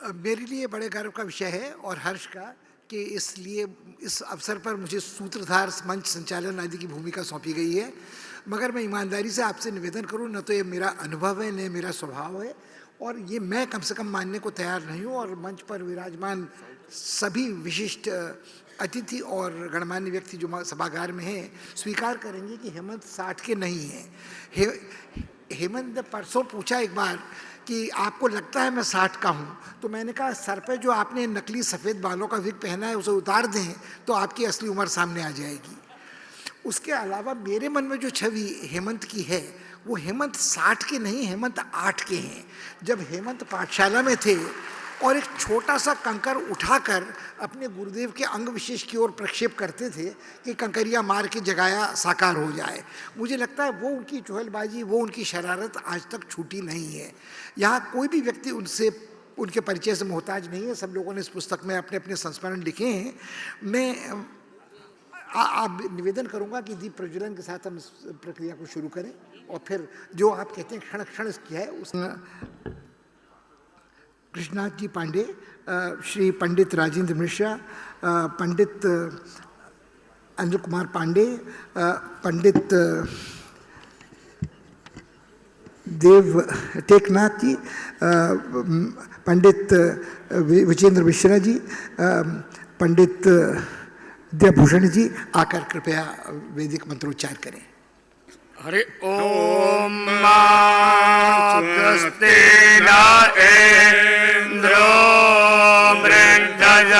मेरे लिए बड़े गर्व का विषय है और हर्ष का कि इसलिए इस अवसर पर मुझे सूत्रधार मंच संचालन आदि की भूमिका सौंपी गई है। मगर मैं ईमानदारी से आपसे निवेदन करूं, न तो ये मेरा अनुभव है न मेरा स्वभाव है, और ये मैं कम से कम मानने को तैयार नहीं हूं। और मंच पर विराजमान सभी विशिष्ट अतिथि और गणमान्य व्यक्ति जो सभागार में हैं स्वीकार करेंगे कि हेमंत 60 के नहीं हैं। हेमंत ने परसों पूछा एक बार कि आपको लगता है मैं 60 का हूँ, तो मैंने कहा सर पे जो आपने नकली सफ़ेद बालों का विग पहना है उसे उतार दें तो आपकी असली उम्र सामने आ जाएगी। उसके अलावा मेरे मन में जो छवि हेमंत की है वो हेमंत 60 के नहीं, हेमंत 8 के हैं। जब हेमंत पाठशाला में थे और एक छोटा सा कंकर उठाकर अपने गुरुदेव के अंग विशेष की ओर प्रक्षेप करते थे कि कंकरिया मार के जगाया साकार हो जाए, मुझे लगता है वो उनकी चुहलबाजी, वो उनकी शरारत आज तक छूटी नहीं है। यहाँ कोई भी व्यक्ति उनसे उनके परिचय से मोहताज नहीं है। सब लोगों ने इस पुस्तक में अपने अपने संस्मरण लिखे हैं। मैं आप निवेदन करूंगा कि दीप प्रज्वलन के साथ हम इस प्रक्रिया को शुरू करें और फिर जो आप कहते हैं क्षण क्षण किया है उस कृष्णनाथ जी पांडे, श्री पंडित राजेंद्र मिश्रा, पंडित अनिल कुमार पांडे, पंडित देव टेकनाथ जी, पंडित विजेंद्र मिश्रा जी, पंडित विद्याभूषण जी आकर कृपया वैदिक मंत्रोच्चार करें। हरि ओम स्वस्ति न इंद्रो वृद्धजरावाः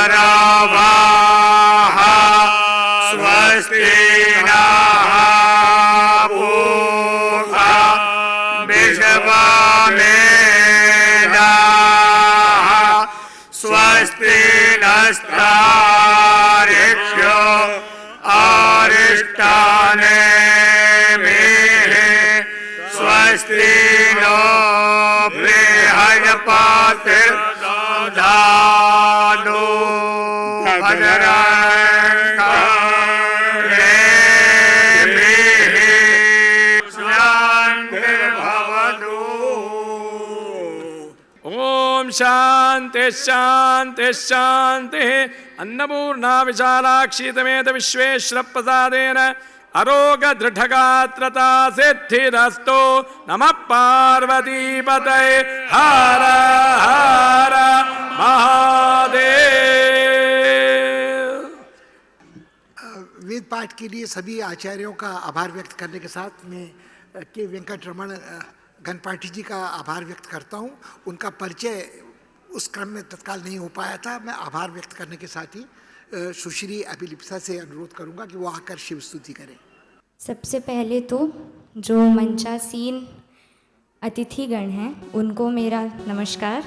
स्वस्ति नः पूषा विश्ववेदाः स्वस्ति नस्तारिक्षो अरिष्टाने स्वस्ति नो बृहस्पतिर्दधातु शान्तिर्भवतु। ओम शांति शांति शांति। अन्नपूर्णा विशालाक्षी तमेत विश्वेश्वर प्रसादेन आरोग्य दृढ़गात्रता सिद्धिरस्तु। नमः पार्वतीपतये हर हर महादेव। वेद पाठ के लिए सभी आचार्यों का आभार व्यक्त करने के साथ में के वेंकटरमण गणपाठी जी का आभार व्यक्त करता हूँ। उनका परिचय उस क्रम में तत्काल नहीं हो पाया था। मैं आभार व्यक्त करने के साथ ही सुश्री अभिलिप्सा से अनुरोध करूंगा कि वो आकर शिव स्तुति करें। सबसे पहले तो जो मंचासीन अतिथिगण हैं उनको मेरा नमस्कार,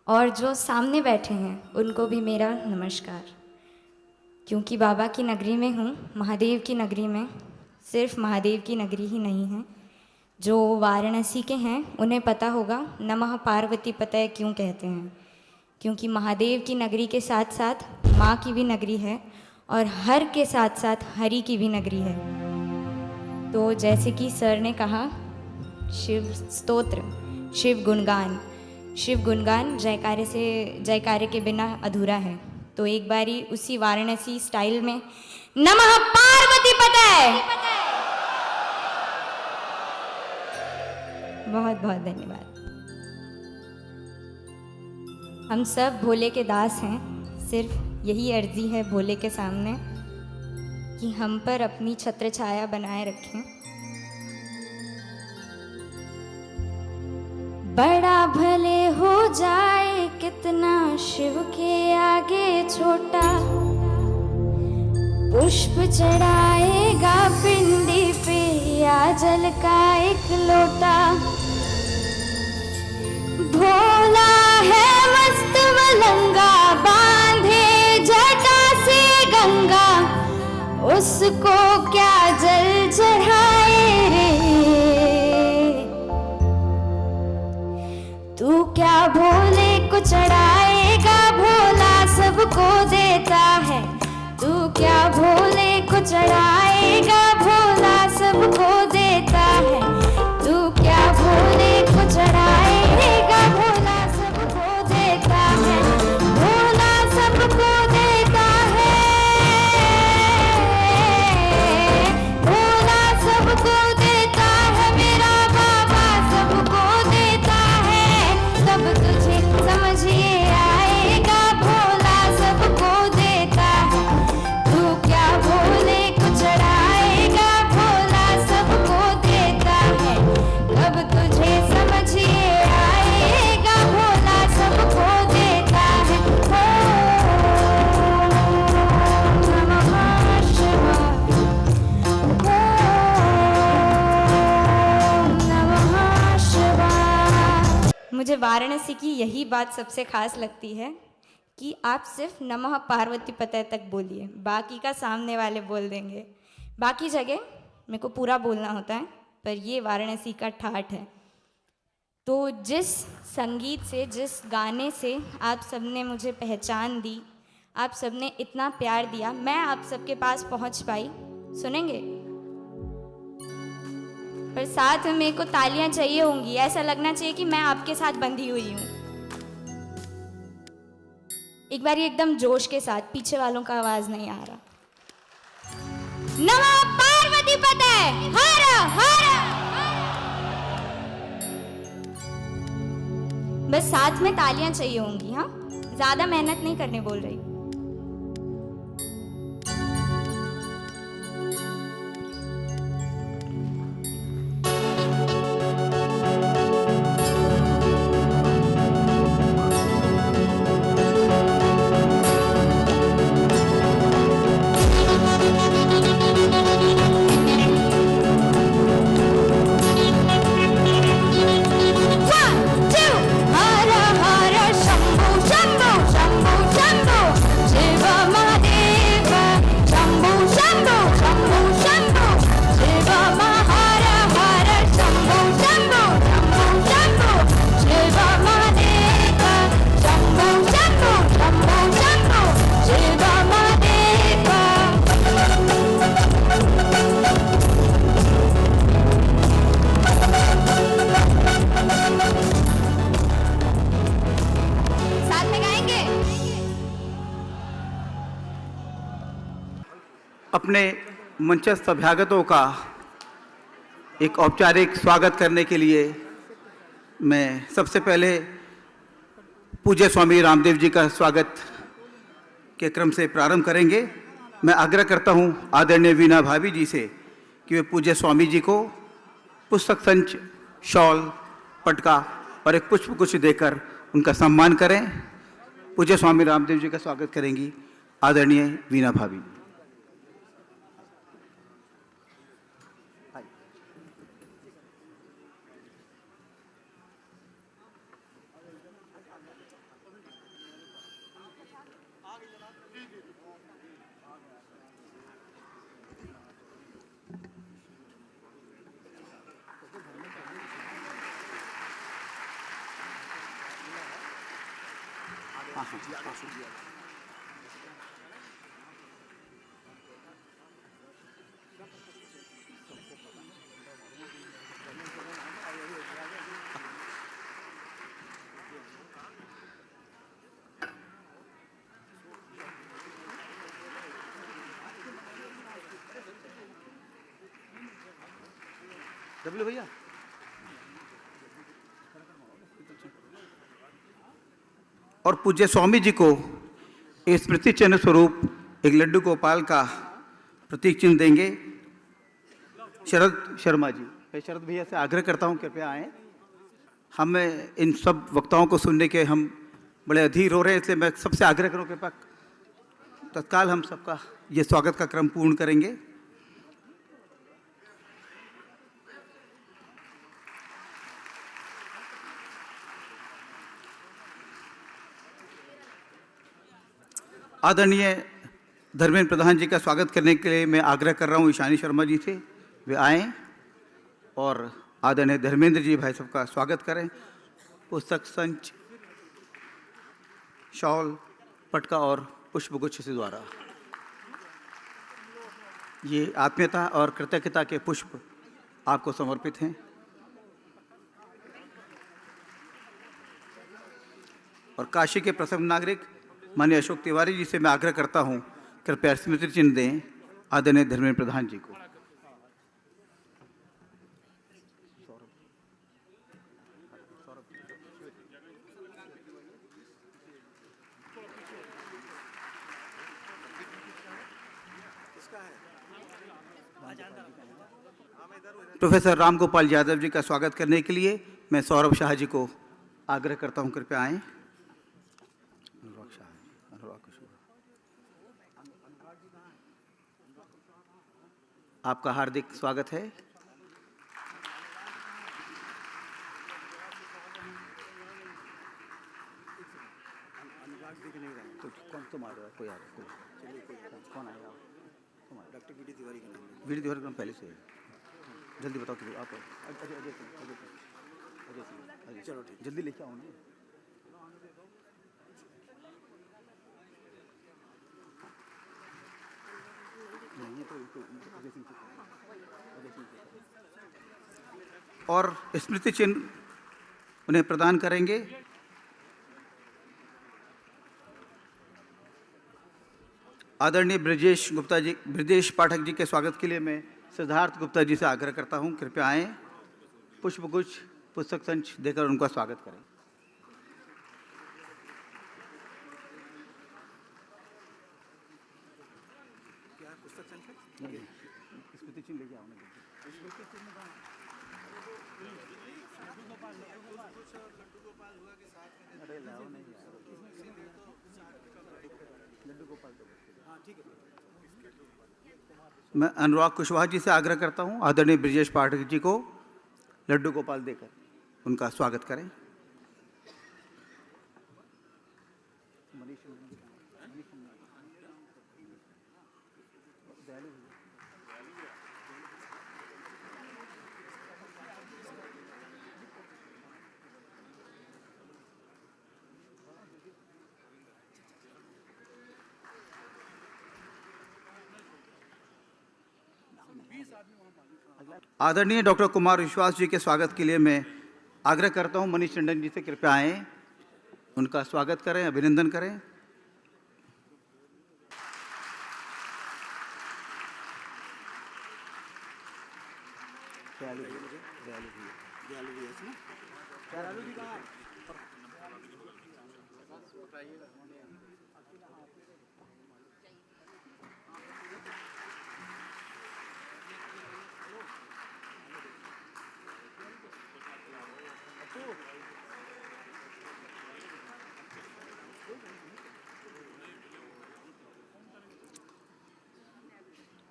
और जो सामने बैठे हैं उनको भी मेरा नमस्कार। क्योंकि बाबा की नगरी में हूँ, महादेव की नगरी में, सिर्फ महादेव की नगरी ही नहीं है। जो वाराणसी के हैं उन्हें पता होगा नमः पार्वती पतये क्यों कहते हैं, क्योंकि महादेव की नगरी के साथ साथ माँ की भी नगरी है और हर के साथ साथ हरि की भी नगरी है। तो जैसे कि सर ने कहा, शिव स्तोत्र, शिव गुणगान जयकारे के बिना अधूरा है। तो एक बारी उसी वाराणसी स्टाइल में नमः पार्वती पतये। बहुत बहुत धन्यवाद। हम सब भोले के दास हैं। सिर्फ यही अर्जी है भोले के सामने कि हम पर अपनी छत्र छाया बनाए रखें। बड़ा भले हो जाए कितना शिव के आगे छोटा, पुष्प चढ़ाएगा पिंडी पे या जल का एक लोटा। भोला है मस्त मलंगा, बांधे जटा से गंगा, उसको क्या जल चढ़ाए रे। तू क्या भोले को चढ़ाएगा, भोला सबको देता है। तू क्या भोले को चढ़ाएगा, भोला सबको देता है। तू क्या भोले को चढ़ाएगा, भोला सबको देता वाराणसी की यही बात सबसे खास लगती है कि आप सिर्फ नमः पार्वती पते तक बोलिए, बाकी का सामने वाले बोल देंगे। बाकी जगह मेरे को पूरा बोलना होता है, पर ये वाराणसी का ठाठ है। तो जिस संगीत से, जिस गाने से आप सबने मुझे पहचान दी, आप सबने इतना प्यार दिया, मैं आप सबके पास पहुंच पाई। सुनेंगे? पर साथ में मेरे को तालियां चाहिए होंगी, ऐसा लगना चाहिए कि मैं आपके साथ बंधी हुई हूं। एक बार एकदम जोश के साथ, पीछे वालों का आवाज नहीं आ रहा। नमः पार्वती पते हर हर। बस साथ में तालियां चाहिए होंगी। हाँ, ज्यादा मेहनत नहीं करने बोल रही। अपने मंचस्थ अभ्यागतों का एक औपचारिक स्वागत करने के लिए मैं सबसे पहले पूज्य स्वामी रामदेव जी का स्वागत के क्रम से प्रारंभ करेंगे। मैं आग्रह करता हूं आदरणीय वीणा भाभी जी से कि वे पूज्य स्वामी जी को पुस्तक संच, शॉल, पटका और एक पुष्पगुच्छ देकर उनका सम्मान करें। पूज्य स्वामी रामदेव जी का स्वागत करेंगी आदरणीय वीणा भाभी। डब्ल्यू भैया, और पूज्य स्वामी जी को स्मृति चिन्ह स्वरूप एक लड्डू गोपाल का प्रतीक चिन्ह देंगे शरद शर्मा जी। मैं शरद भैया से आग्रह करता हूं कृपया आएँ। हमें इन सब वक्ताओं को सुनने के हम बड़े अधीर हो रहे हैं, इसलिए मैं सबसे आग्रह करूं कृपया तत्काल हम सबका ये स्वागत का क्रम पूर्ण करेंगे। आदरणीय धर्मेंद्र प्रधान जी का स्वागत करने के लिए मैं आग्रह कर रहा हूं ईशानी शर्मा जी से, वे आएँ और आदरणीय धर्मेंद्र जी भाई साहब का स्वागत करें। पुस्तक संच, शॉल, पटका और पुष्पगुच्छ से द्वारा ये आत्मीयता और कृतज्ञता के पुष्प आपको समर्पित हैं। और काशी के प्रथम नागरिक माननीय अशोक तिवारी जी से मैं आग्रह करता हूं कृपया स्मृति चिन्ह दें आदरणीय धर्मेंद्र प्रधान जी को। प्रोफेसर राम गोपाल यादव जी का स्वागत करने के लिए मैं सौरभ शाह जी को आग्रह करता हूं कृपया आएं। आपका हार्दिक स्वागत है। तो कौन तुम आ रहे हो? कोई आ रहा है? कोई कौन आएगा? तुम आए? डॉक्टर वीडी तिवारी का नाम। वीडी तिवारी का नाम पहले से है। जल्दी बताओ कि आप अजय अजय सिंह अजय सिंह अजय सिंह अजय। चलो ठीक, जल्दी लेके आओ ना। नहीं तो अजय सिंह अजय सिंह और स्मृति चिन्ह उन्हें प्रदान करेंगे। आदरणीय ब्रजेश पाठक जी के स्वागत के लिए मैं सिद्धार्थ गुप्ता जी से आग्रह करता हूं, कृपया आएं, पुष्पगुच्छ पुस्तक संच देकर उनका स्वागत करें। क्या पुस्तक संच है? स्मृति चिन्ह लेके आओ ना। अरे लाओ नहीं लड्डू गोपाल। हाँ ठीक है। मैं अनुराग कुशवाहा जी से आग्रह करता हूं, आदरणीय ब्रजेश पाठक जी को लड्डू गोपाल देकर उनका स्वागत करें। आदरणीय डॉक्टर कुमार विश्वास जी के स्वागत के लिए मैं आग्रह करता हूं, मनीष टंडन जी से कृपया आएं, उनका स्वागत करें, अभिनंदन करें।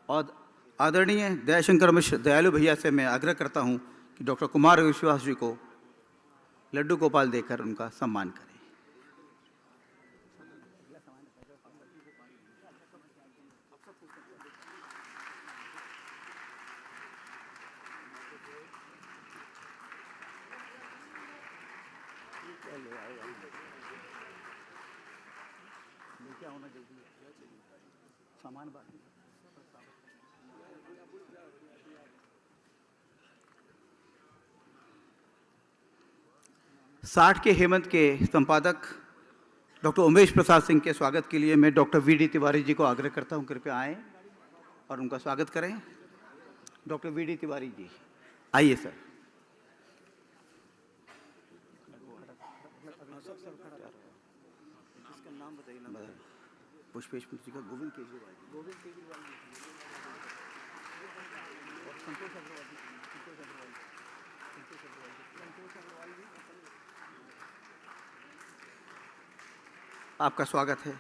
और आदरणीय दयाशंकर मिश्र दयालु भैया से मैं आग्रह करता हूं कि डॉक्टर कुमार विश्वास जी को लड्डू गोपाल देकर उनका सम्मान करें। सामान बात 60 के हेमंत के संपादक डॉक्टर उमेश प्रसाद सिंह के स्वागत के लिए मैं डॉक्टर वीडी तिवारी जी को आग्रह करता हूं, कृपया आएं और उनका स्वागत करें। डॉक्टर वीडी तिवारी जी आइए सर। नाम बताइए। पुष्पेश जी का गोविंद केजरीवाल और संतोष अग्रवाल जी। आपका स्वागत है।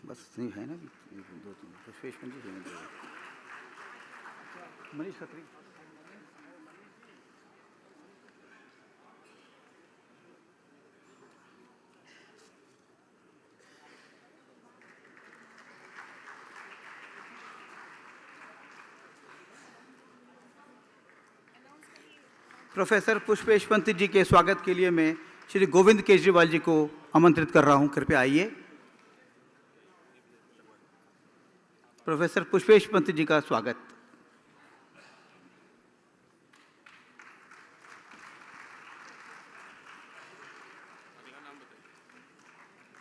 बस नहीं है ना, 2-3 पुष्पेश जी मनीष खत्री। प्रोफेसर पुष्पेश पंत जी के स्वागत के लिए मैं श्री गोविंद केजरीवाल जी को आमंत्रित कर रहा हूं, कृपया आइए। प्रोफेसर पुष्पेश पंत जी का स्वागत।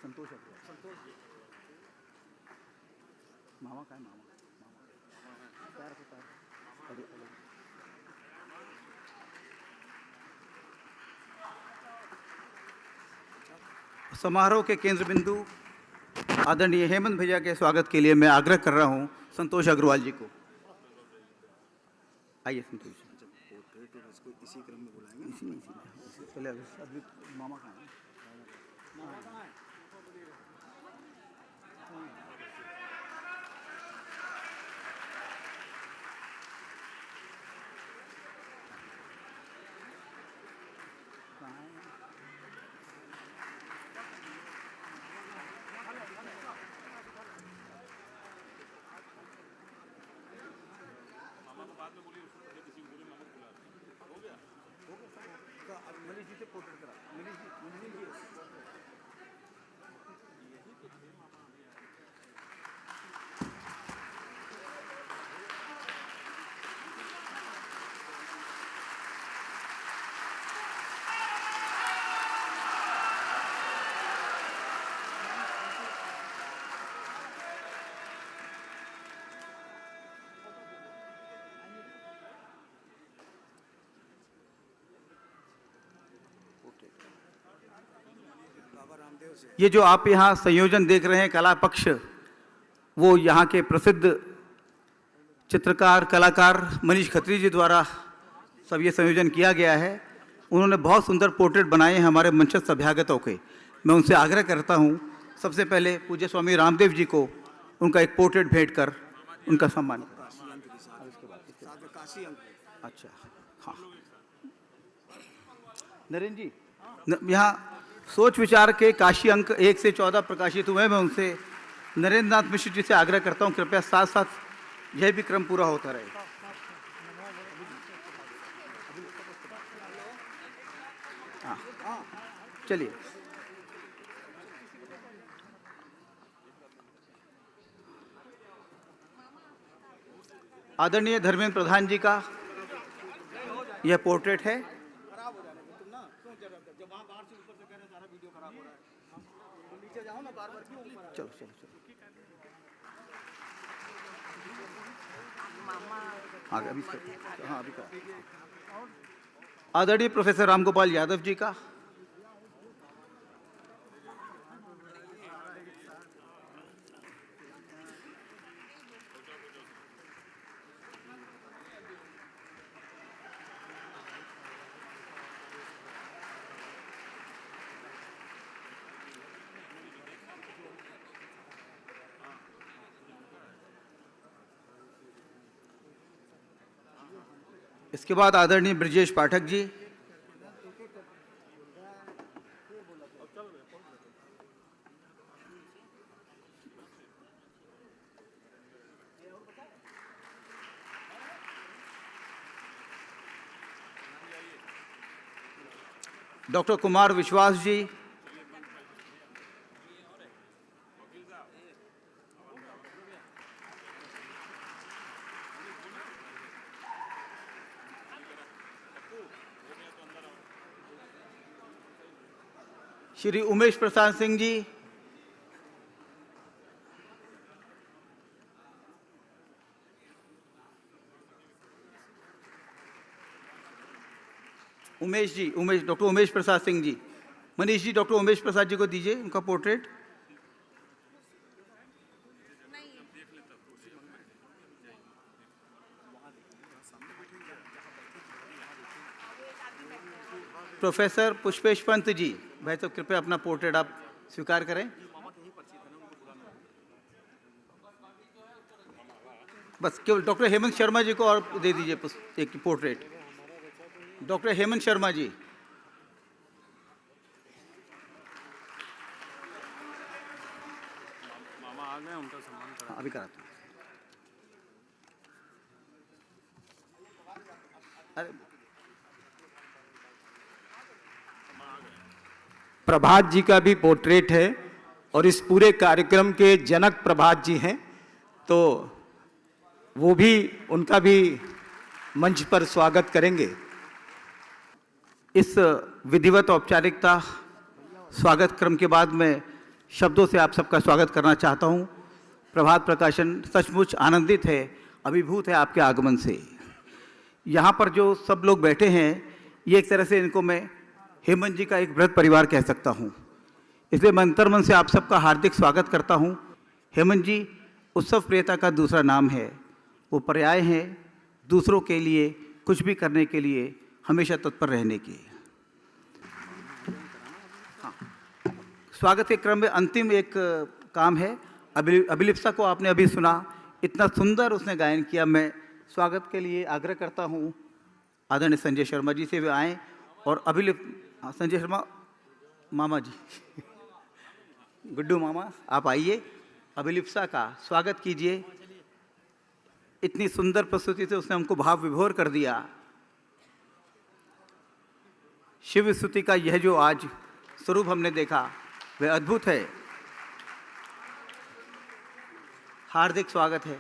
संतोष मामा का मामा समारोह के केंद्र बिंदु आदरणीय हेमंत भैया के स्वागत के लिए मैं आग्रह कर रहा हूं संतोष अग्रवाल जी को। आइए संतोष जी। इसी क्रम में बुलाएंगे। इसी पहले अभी मामा कहाँ हैं? ये जो आप यहाँ संयोजन देख रहे हैं कला पक्ष, वो यहाँ के प्रसिद्ध चित्रकार कलाकार मनीष खत्री जी द्वारा सब ये संयोजन किया गया है। उन्होंने बहुत सुंदर पोर्ट्रेट बनाए हैं हमारे मंचस्थ अभ्यागतों के। मैं उनसे आग्रह करता हूँ सबसे पहले पूज्य स्वामी रामदेव जी को उनका एक पोर्ट्रेट भेंट कर उनका सम्मान। अच्छा, हाँ नरेंद्र जी, यहाँ सोच विचार के काशी अंक 1 से 14 प्रकाशित हुए। मैं उनसे नरेंद्र नाथ मिश्र जी से आग्रह करता हूँ कृपया साथ साथ यह भी क्रम पूरा होता रहे। हाँ, चलिए। आदरणीय धर्मेंद्र प्रधान जी का यह पोर्ट्रेट है। चलो चलो चलो, अभी हाँ अभी आदरणीय प्रोफेसर रामगोपाल यादव जी का, इसके बाद आदरणीय ब्रजेश पाठक जी, डॉक्टर कुमार विश्वास जी, श्री उमेश प्रसाद सिंह जी, उमेश जी, डॉक्टर उमेश प्रसाद सिंह जी, मनीष जी डॉक्टर उमेश प्रसाद जी को दीजिए उनका पोर्ट्रेट। प्रोफेसर पुष्पेश पंत जी, भाई तो कृपया अपना पोर्ट्रेट आप स्वीकार करें। बस केवल डॉक्टर हेमंत शर्मा जी को और दे दीजिए एक पोर्ट्रेट। डॉक्टर हेमंत शर्मा जी, मामा आ गए, उनका सम्मान करा। अभी कराता हूँ। अरे प्रभात जी का भी पोर्ट्रेट है और इस पूरे कार्यक्रम के जनक प्रभात जी हैं, तो वो भी उनका भी मंच पर स्वागत करेंगे। इस विधिवत औपचारिकता स्वागत क्रम के बाद मैं शब्दों से आप सबका स्वागत करना चाहता हूं। प्रभात प्रकाशन सचमुच आनंदित है, अभिभूत है आपके आगमन से। यहाँ पर जो सब लोग बैठे हैं, ये एक तरह से इनको मैं हेमंत जी का एक बृहद परिवार कह सकता हूँ। इसलिए मैं अंतर्मन से आप सबका हार्दिक स्वागत करता हूँ। हेमंत जी उत्सव प्रियता का दूसरा नाम है, वो पर्याय हैं दूसरों के लिए कुछ भी करने के लिए हमेशा तत्पर रहने की। हाँ, स्वागत के क्रम में अंतिम एक काम है। अभिलिप्सा को आपने अभी सुना, इतना सुंदर उसने गायन किया। मैं स्वागत के लिए आग्रह करता हूँ आदरणीय संजय शर्मा जी से वे आएँ और संजय शर्मा मामा जी गुड्डू मामा आप आइए, अभिलिप्सा का स्वागत कीजिए। इतनी सुंदर प्रस्तुति से उसने हमको भाव विभोर कर दिया। शिव स्तुति का यह जो आज स्वरूप हमने देखा वह अद्भुत है। हार्दिक स्वागत है।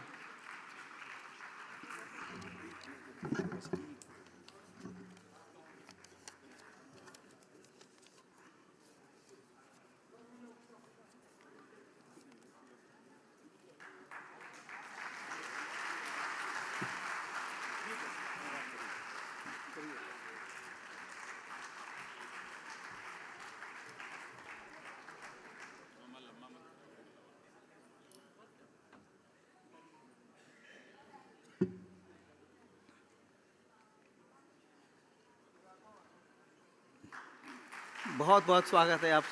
बहुत बहुत स्वागत है। आप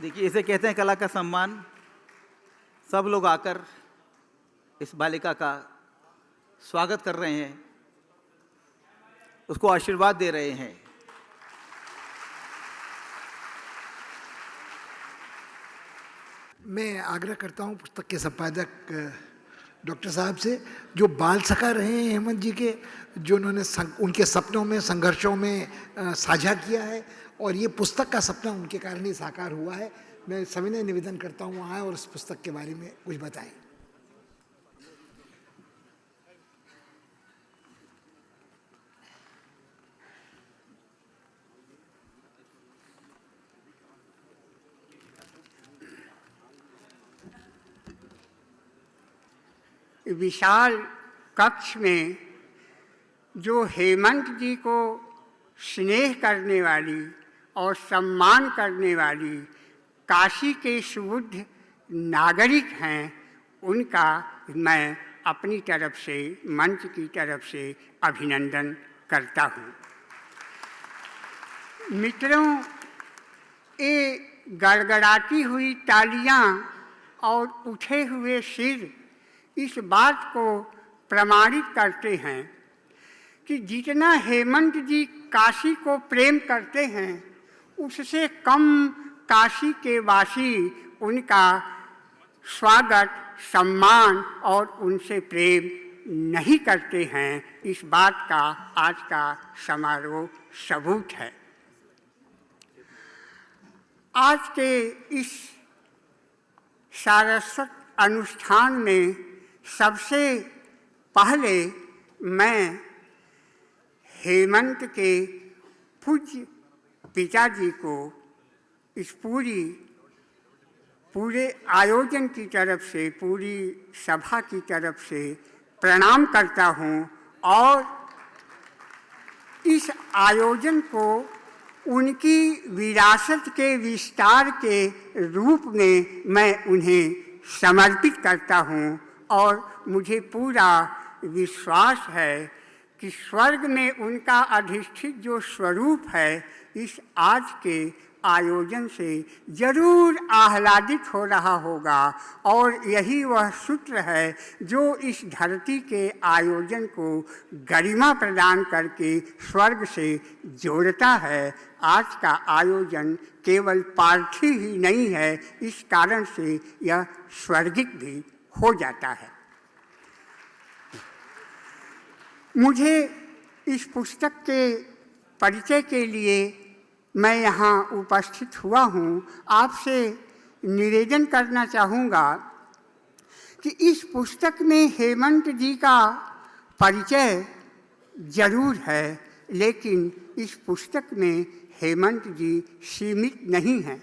देखिए, इसे कहते हैं कला का सम्मान। सब लोग आकर इस बालिका का स्वागत कर रहे हैं, उसको आशीर्वाद दे रहे हैं। मैं आग्रह करता हूं पुस्तक के संपादक डॉक्टर साहब से, जो बाल सखा रहे हैं हेमंत जी के, जो उन्होंने उनके सपनों में, संघर्षों में साझा किया है, और ये पुस्तक का सपना उनके कारण ही साकार हुआ है। मैं सविनय निवेदन करता हूँ आए और इस पुस्तक के बारे में कुछ बताएं। विशाल कक्ष में जो हेमंत जी को स्नेह करने वाली और सम्मान करने वाली काशी के सुबुद्ध नागरिक हैं, उनका मैं अपनी तरफ से, मंच की तरफ से अभिनंदन करता हूँ। मित्रों, ये गड़गड़ाती हुई तालियां और उठे हुए सिर इस बात को प्रमाणित करते हैं कि जितना हेमंत जी काशी को प्रेम करते हैं, उससे कम काशी के वासी उनका स्वागत, सम्मान और उनसे प्रेम नहीं करते हैं। इस बात का आज का समारोह सबूत है। आज के इस सारस्वत अनुष्ठान में सबसे पहले मैं हेमंत के पूज्य पिताजी को इस पूरे आयोजन की तरफ से, पूरी सभा की तरफ से प्रणाम करता हूँ और इस आयोजन को उनकी विरासत के विस्तार के रूप में मैं उन्हें समर्पित करता हूँ। और मुझे पूरा विश्वास है कि स्वर्ग में उनका अधिष्ठित जो स्वरूप है, इस आज के आयोजन से जरूर आह्लादित हो रहा होगा। और यही वह सूत्र है जो इस धरती के आयोजन को गरिमा प्रदान करके स्वर्ग से जोड़ता है। आज का आयोजन केवल पार्थिव ही नहीं है, इस कारण से यह स्वर्गिक भी हो जाता है। मुझे इस पुस्तक के परिचय के लिए मैं यहाँ उपस्थित हुआ हूँ। आपसे निवेदन करना चाहूँगा कि इस पुस्तक में हेमंत जी का परिचय जरूर है, लेकिन इस पुस्तक में हेमंत जी सीमित नहीं हैं।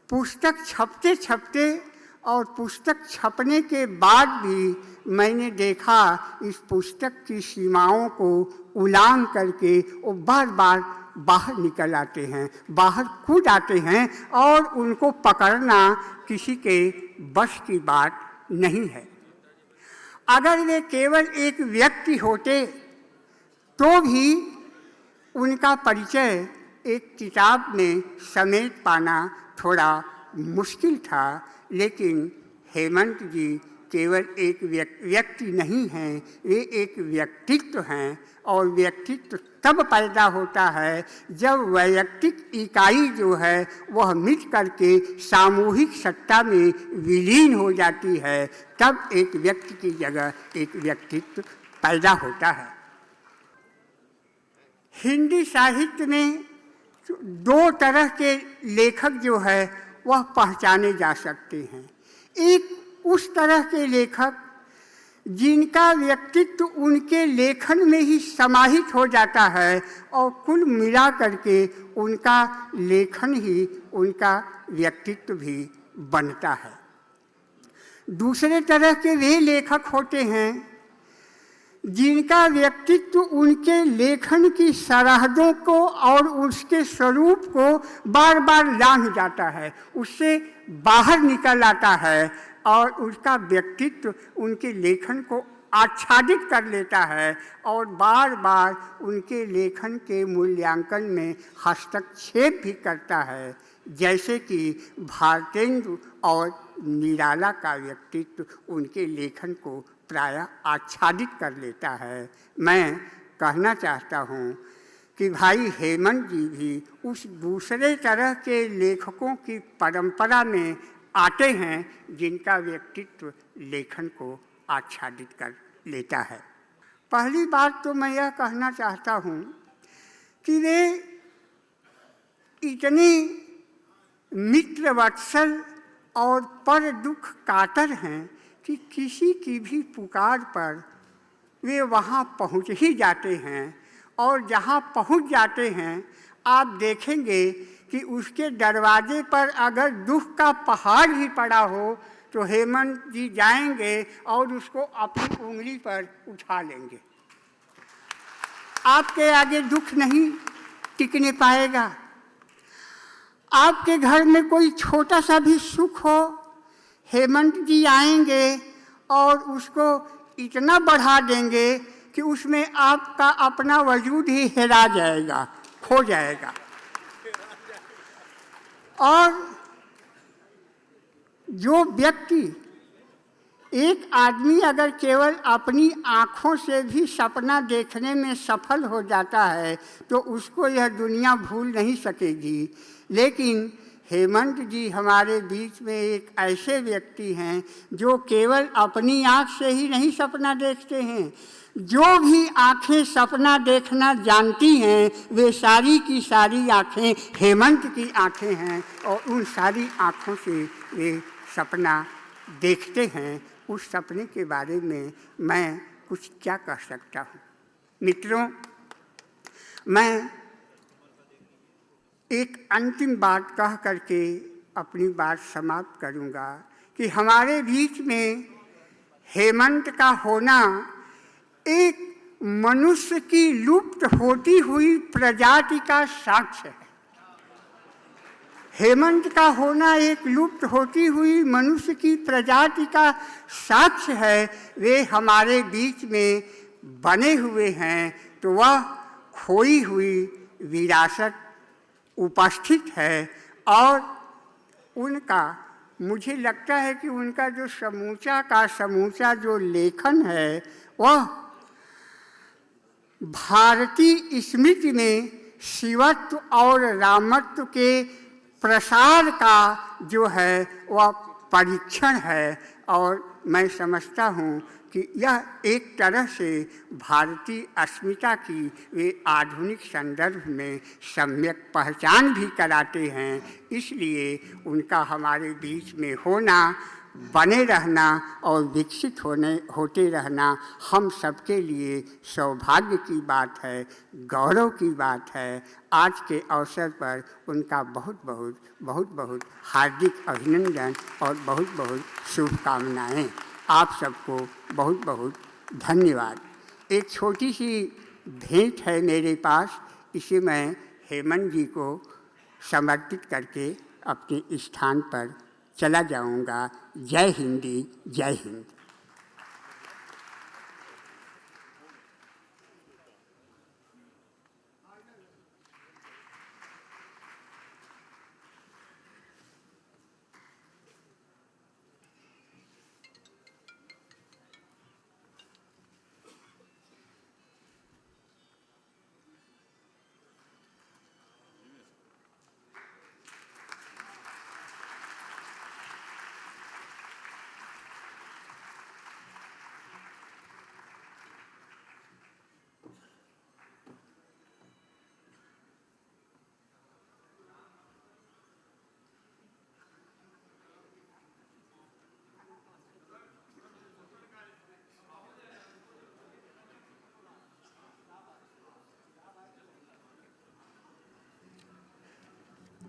पुस्तक छपते छपते और पुस्तक छपने के बाद भी मैंने देखा इस पुस्तक की सीमाओं को उलांघ करके वो बार बार बाहर निकल आते हैं, बाहर कूद आते हैं, और उनको पकड़ना किसी के बस की बात नहीं है। अगर वे केवल एक व्यक्ति होते तो भी उनका परिचय एक किताब में समेट पाना थोड़ा मुश्किल था, लेकिन हेमंत जी केवल एक व्यक्ति नहीं हैं, वे एक व्यक्तित्व हैं। और व्यक्तित्व तब पैदा होता है जब वैयक्तिक इकाई जो है वह मिट करके सामूहिक सत्ता में विलीन हो जाती है, तब एक व्यक्ति की जगह एक व्यक्तित्व पैदा होता है। हिंदी साहित्य में दो तरह के लेखक जो है वह पहचाने जा सकते हैं। एक उस तरह के लेखक जिनका व्यक्तित्व उनके लेखन में ही समाहित हो जाता है और कुल मिला करके उनका लेखन ही उनका व्यक्तित्व भी बनता है। दूसरे तरह के वे लेखक होते हैं जिनका व्यक्तित्व उनके लेखन की सरहदों को और उसके स्वरूप को बार बार लांघ जाता है, उससे बाहर निकल आता है और उसका व्यक्तित्व उनके लेखन को आच्छादित कर लेता है और बार बार उनके लेखन के मूल्यांकन में हस्तक्षेप भी करता है। जैसे कि भारतेंदु और निराला का व्यक्तित्व उनके लेखन को प्रायः आच्छादित कर लेता है। मैं कहना चाहता हूँ कि भाई हेमंत जी भी उस दूसरे तरह के लेखकों की परंपरा में आते हैं जिनका व्यक्तित्व लेखन को आच्छादित कर लेता है। पहली बात तो मैं यह कहना चाहता हूँ कि वे इतने मित्रवत्सल और पर दुख कातर हैं कि किसी की भी पुकार पर वे वहाँ पहुँच ही जाते हैं और जहाँ पहुँच जाते हैं आप देखेंगे कि उसके दरवाजे पर अगर दुख का पहाड़ भी पड़ा हो तो हेमंत जी जाएंगे और उसको अपनी उंगली पर उठा लेंगे। आपके आगे दुख नहीं टिकने पाएगा। आपके घर में कोई छोटा सा भी सुख हो, हेमंत जी आएंगे और उसको इतना बढ़ा देंगे कि उसमें आपका अपना वजूद ही हेरा जाएगा, खो जाएगा। और जो व्यक्ति, एक आदमी अगर केवल अपनी आँखों से भी सपना देखने में सफल हो जाता है तो उसको यह दुनिया भूल नहीं सकेगी। लेकिन हेमंत जी हमारे बीच में एक ऐसे व्यक्ति हैं जो केवल अपनी आँख से ही नहीं सपना देखते हैं, जो भी आँखें सपना देखना जानती हैं वे सारी की सारी आँखें हेमंत की आँखें हैं और उन सारी आँखों से वे सपना देखते हैं। उस सपने के बारे में मैं कुछ क्या कह सकता हूँ। मित्रों, मैं एक अंतिम बात कह करके अपनी बात समाप्त करूँगा कि हमारे बीच में हेमंत का होना एक मनुष्य की लुप्त होती हुई प्रजाति का साक्ष्य है। हेमंत का होना एक लुप्त होती हुई मनुष्य की प्रजाति का साक्ष्य है। वे हमारे बीच में बने हुए हैं तो वह खोई हुई विरासत उपस्थित है और उनका, मुझे लगता है कि उनका जो समूचा का समूचा जो लेखन है वह भारतीय स्मृति में शिवत्व और रामत्व के प्रसार का जो है वह परीक्षण है। और मैं समझता हूँ कि यह एक तरह से भारतीय अस्मिता की वे आधुनिक संदर्भ में सम्यक पहचान भी कराते हैं। इसलिए उनका हमारे बीच में होना, बने रहना और विकसित होते रहना हम सबके लिए सौभाग्य की बात है, गौरव की बात है। आज के अवसर पर उनका बहुत बहुत हार्दिक अभिनंदन और बहुत बहुत शुभकामनाएं। आप सबको बहुत बहुत धन्यवाद। एक छोटी सी भेंट है मेरे पास, इसे मैं हेमंत जी को समर्पित करके अपने स्थान पर चला जाऊंगा। जय हिंदी, जय हिंद।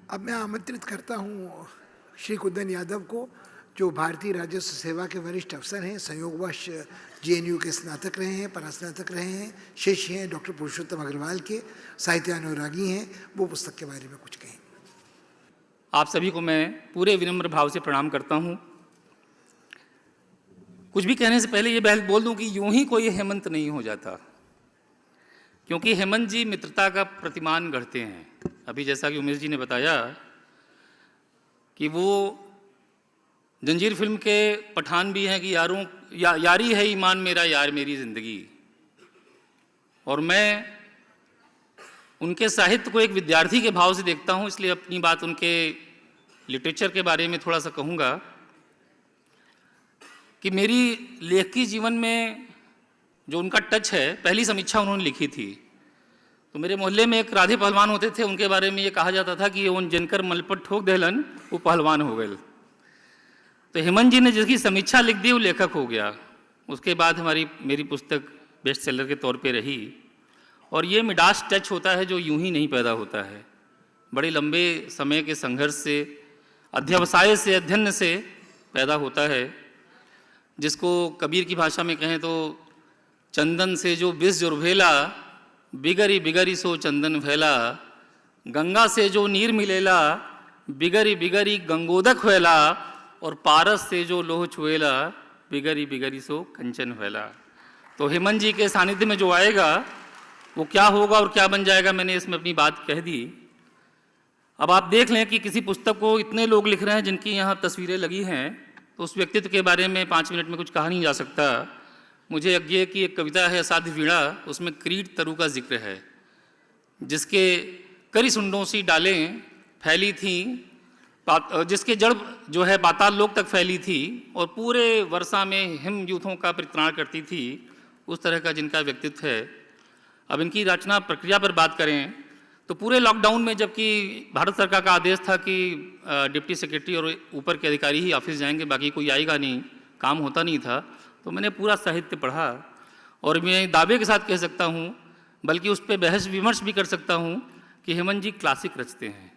अब मैं आमंत्रित करता हूँ श्री कुंदन यादव को, जो भारतीय राजस्व सेवा के वरिष्ठ अफसर हैं, संयोगवश जेएनयू के स्नातक रहे हैं, परास्नातक रहे हैं, शिष्य हैं डॉक्टर पुरुषोत्तम अग्रवाल के, साहित्य अनुरागी हैं, वो पुस्तक के बारे में कुछ कहें। आप सभी को मैं पूरे विनम्र भाव से प्रणाम करता हूँ। कुछ भी कहने से पहले ये बोल दूँ कि यूं ही कोई हेमंत नहीं हो जाता, क्योंकि हेमंत जी मित्रता का प्रतिमान गढ़ते हैं। अभी जैसा कि उमेश जी ने बताया कि वो जंजीर फिल्म के पठान भी हैं कि यारी है ईमान मेरा, यार मेरी ज़िंदगी। और मैं उनके साहित्य को एक विद्यार्थी के भाव से देखता हूँ, इसलिए अपनी बात उनके लिटरेचर के बारे में थोड़ा सा कहूँगा कि मेरी लेखकी जीवन में जो उनका टच है, पहली समीक्षा उन्होंने लिखी थी। तो मेरे मोहल्ले में एक राधे पहलवान होते थे, उनके बारे में ये कहा जाता था कि उन जिनकर मलपट ठोक देलन वो पहलवान हो गए। तो हेमंत जी ने जिसकी समीक्षा लिख दी वो लेखक हो गया। उसके बाद मेरी पुस्तक बेस्ट सेलर के तौर पे रही। और ये मिडास टच होता है जो यूं ही नहीं पैदा होता है, बड़े लंबे समय के संघर्ष से, अध्यवसाय से, अध्ययन से पैदा होता है, जिसको कबीर की भाषा में कहें तो चंदन से जो विष जुर्भेला, बिगरी बिगरी सो चंदन फैला, गंगा से जो नीर मिलेला, बिगरी बिगरी गंगोदक फैला, और पारस से जो लोह छुएला, बिगरी बिगरी सो कंचन फैला। तो हेमंत जी के सानिध्य में जो आएगा वो क्या होगा और क्या बन जाएगा, मैंने इसमें अपनी बात कह दी। अब आप देख लें कि किसी पुस्तक को इतने लोग लिख रहे हैं जिनकी यहाँ तस्वीरें लगी हैं, तो उस व्यक्तित्व के बारे में 5 मिनट में कुछ कहा नहीं जा सकता। मुझे यज्ञ की एक कविता है असाध्य वीणा, उसमें क्रीड तरु का जिक्र है, जिसके करी सुंडों सी डालें फैली थीं, जिसके जड़ जो है पाताल लोक तक फैली थी और पूरे वर्षा में हिम यूथों का परित्राण करती थी, उस तरह का जिनका व्यक्तित्व है। अब इनकी रचना प्रक्रिया पर बात करें तो पूरे लॉकडाउन में, जबकि भारत सरकार का आदेश था कि डिप्टी सेक्रेटरी और ऊपर के अधिकारी ही ऑफिस जाएंगे, बाकी कोई आएगा नहीं, काम होता नहीं था, तो मैंने पूरा साहित्य पढ़ा और मैं दावे के साथ कह सकता हूँ, बल्कि उस पर बहस विमर्श भी कर सकता हूँ कि हेमंत जी क्लासिक रचते हैं।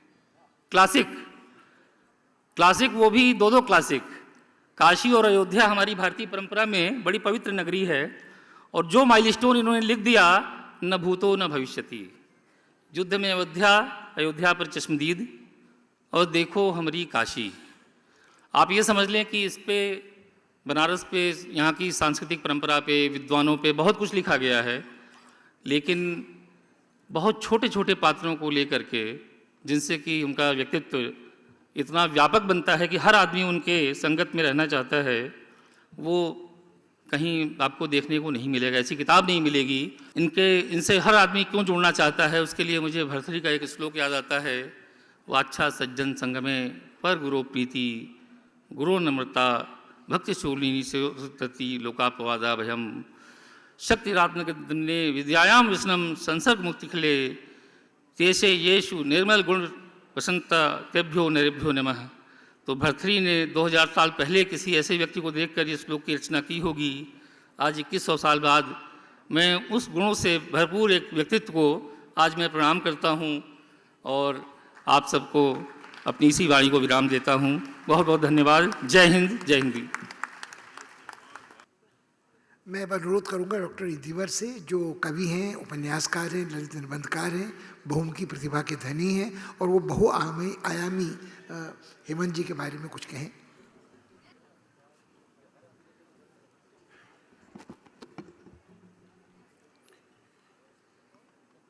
क्लासिक वो भी 2 क्लासिक। काशी और अयोध्या हमारी भारतीय परंपरा में बड़ी पवित्र नगरी है, और जो माइलस्टोन इन्होंने लिख दिया, न भूतो न भविष्यति। युद्ध में अयोध्या पर चश्मदीद, और देखो हमारी काशी। आप ये समझ लें कि इस पे, बनारस पे, यहाँ की सांस्कृतिक परंपरा पे, विद्वानों पे बहुत कुछ लिखा गया है, लेकिन बहुत छोटे छोटे पात्रों को लेकर के, जिनसे कि उनका व्यक्तित्व इतना व्यापक बनता है कि हर आदमी उनके संगत में रहना चाहता है, वो कहीं आपको देखने को नहीं मिलेगा, ऐसी किताब नहीं मिलेगी। इनसे हर आदमी क्यों जुड़ना चाहता है, उसके लिए मुझे भर्तृहरि का एक श्लोक याद आता है, वो अच्छा सज्जन संग में पर गुरु प्रीति, गुरु नम्रता, भक्ति शूलिनी सरस्वती लोकापवादा भयम, शक्तिरात्मने विद्यायाम विष्णम संसर्ग मुक्ति खिले, तेषे येषु निर्मल गुण वसंता तेभ्यो नरेभ्यो नमः। तो भर्तृहरि ने 2000 साल पहले किसी ऐसे व्यक्ति को देखकर ये श्लोक की रचना की होगी। आज 2100 साल बाद मैं उस गुणों से भरपूर एक व्यक्तित्व को आज मैं प्रणाम करता हूँ और आप सबको अपनी इसी वाणी को विराम देता हूँ। बहुत बहुत धन्यवाद। जय हिंद, जय हिंदी। मैं अब अनुरोध करूंगा डॉक्टर इदिवर से, जो कवि हैं, उपन्यासकार हैं, ललित निबंधकार हैं, बहुमुखी प्रतिभा के धनी हैं, और वो बहुआयामी हेमंत जी के बारे में कुछ कहें।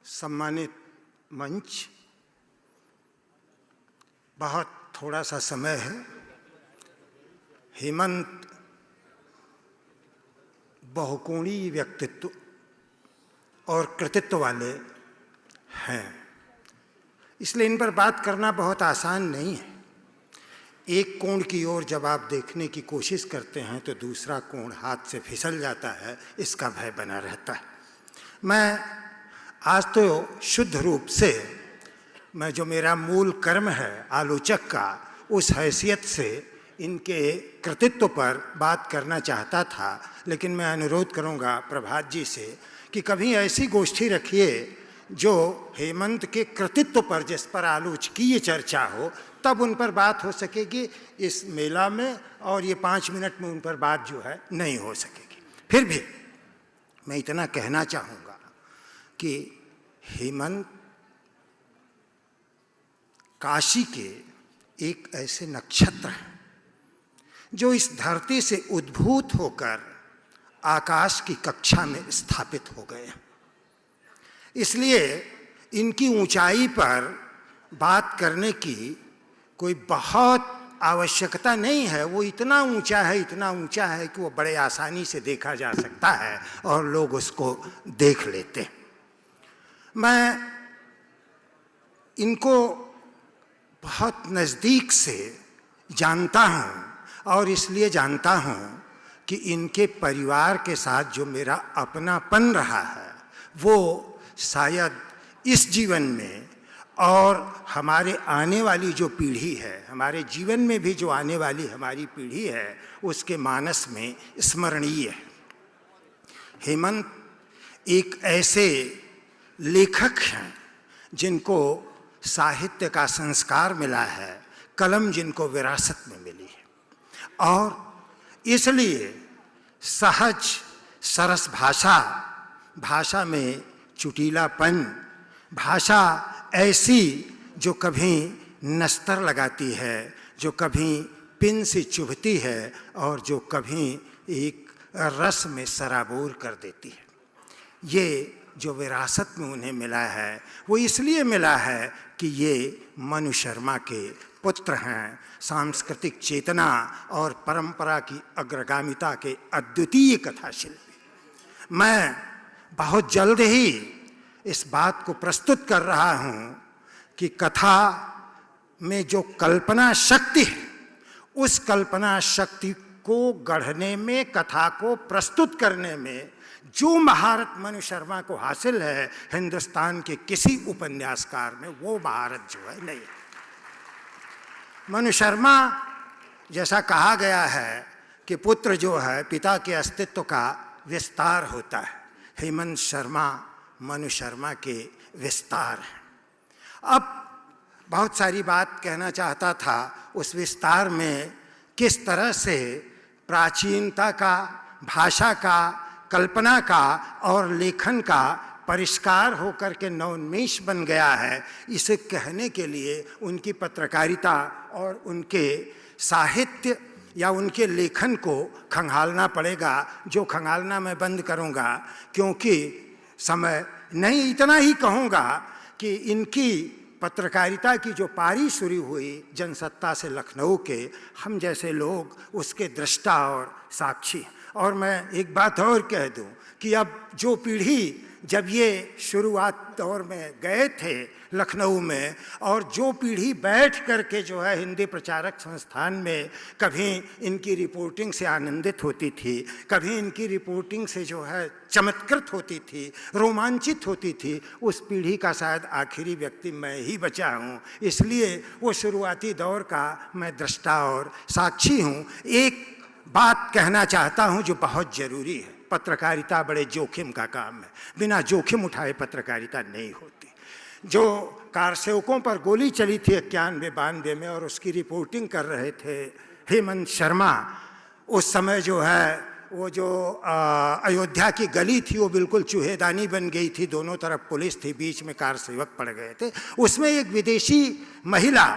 सम्मानित मंच, बहुत थोड़ा सा समय है। हेमंत बहुकोणीय व्यक्तित्व और कृतित्व वाले हैं, इसलिए इन पर बात करना बहुत आसान नहीं है। एक कोण की ओर जब आप देखने की कोशिश करते हैं तो दूसरा कोण हाथ से फिसल जाता है, इसका भय बना रहता है। मैं आज तो शुद्ध रूप से, मैं जो मेरा मूल कर्म है आलोचक का, उस हैसियत से इनके कृतित्व पर बात करना चाहता था, लेकिन मैं अनुरोध करूंगा प्रभात जी से कि कभी ऐसी गोष्ठी रखिए जो हेमंत के कृतित्व पर, जिस पर आलोचकीय चर्चा हो, तब उन पर बात हो सकेगी। इस मेला में और ये 5 मिनट में उन पर बात जो है नहीं हो सकेगी। फिर भी मैं इतना कहना चाहूँगा कि हेमंत काशी के एक ऐसे नक्षत्र हैं जो इस धरती से उद्भूत होकर आकाश की कक्षा में स्थापित हो गए। इसलिए इनकी ऊंचाई पर बात करने की कोई बहुत आवश्यकता नहीं है। वो इतना ऊंचा है कि वो बड़े आसानी से देखा जा सकता है और लोग उसको देख लेते हैं। मैं इनको बहुत नज़दीक से जानता हूँ और इसलिए जानता हूँ कि इनके परिवार के साथ जो मेरा अपनापन रहा है वो शायद इस जीवन में और हमारे आने वाली जो पीढ़ी है, हमारे जीवन में भी जो आने वाली हमारी पीढ़ी है, उसके मानस में स्मरणीय है। हेमंत एक ऐसे लेखक हैं जिनको साहित्य का संस्कार मिला है, कलम जिनको विरासत में मिली है, और इसलिए सहज सरस भाषा में चुटीलापन, भाषा ऐसी जो कभी नस्तर लगाती है, जो कभी पिन से चुभती है और जो कभी एक रस में सराबोर कर देती है। ये जो विरासत में उन्हें मिला है वो इसलिए मिला है कि ये मनु शर्मा के पुत्र हैं, सांस्कृतिक चेतना और परंपरा की अग्रगामिता के अद्वितीय कथाशिल्पी। मैं बहुत जल्द ही इस बात को प्रस्तुत कर रहा हूँ कि कथा में जो कल्पना शक्ति है, उस कल्पना शक्ति को गढ़ने में, कथा को प्रस्तुत करने में जो महारत मनु शर्मा को हासिल है, हिंदुस्तान के किसी उपन्यासकार में वो महारत जो है नहीं है। मनु शर्मा, जैसा कहा गया है कि पुत्र जो है पिता के अस्तित्व का विस्तार होता है, हेमंत शर्मा मनु शर्मा के विस्तार हैं। अब बहुत सारी बात कहना चाहता था, उस विस्तार में किस तरह से प्राचीनता का, भाषा का, कल्पना का और लेखन का परिष्कार होकर के नवोन्मेष बन गया है, इसे कहने के लिए उनकी पत्रकारिता और उनके साहित्य या उनके लेखन को खंगालना पड़ेगा, जो खंगालना मैं बंद करूंगा क्योंकि समय नहीं। इतना ही कहूँगा कि इनकी पत्रकारिता की जो पारी शुरू हुई जनसत्ता से लखनऊ के, हम जैसे लोग उसके दृष्टा और साक्षी। और मैं एक बात और कह दूं कि अब जो पीढ़ी जब ये शुरुआत दौर में गए थे लखनऊ में, और जो पीढ़ी बैठ करके जो है हिंदी प्रचारक संस्थान में कभी इनकी रिपोर्टिंग से आनंदित होती थी, कभी इनकी रिपोर्टिंग से जो है चमत्कृत होती थी, रोमांचित होती थी, उस पीढ़ी का शायद आखिरी व्यक्ति मैं ही बचा हूँ। इसलिए वो शुरुआती दौर का मैं दृष्टा और साक्षी हूँ। एक बात कहना चाहता हूँ जो बहुत ज़रूरी है, पत्रकारिता बड़े जोखिम का काम है, बिना जोखिम उठाए पत्रकारिता नहीं होती। जो कारसेवकों पर गोली चली थी 91-92 में और उसकी रिपोर्टिंग कर रहे थे हेमंत शर्मा, उस समय जो है वो जो अयोध्या की गली थी वो बिल्कुल चूहेदानी बन गई थी, दोनों तरफ पुलिस थी, बीच में कारसेवक पड़ गए थे। उसमें एक विदेशी महिला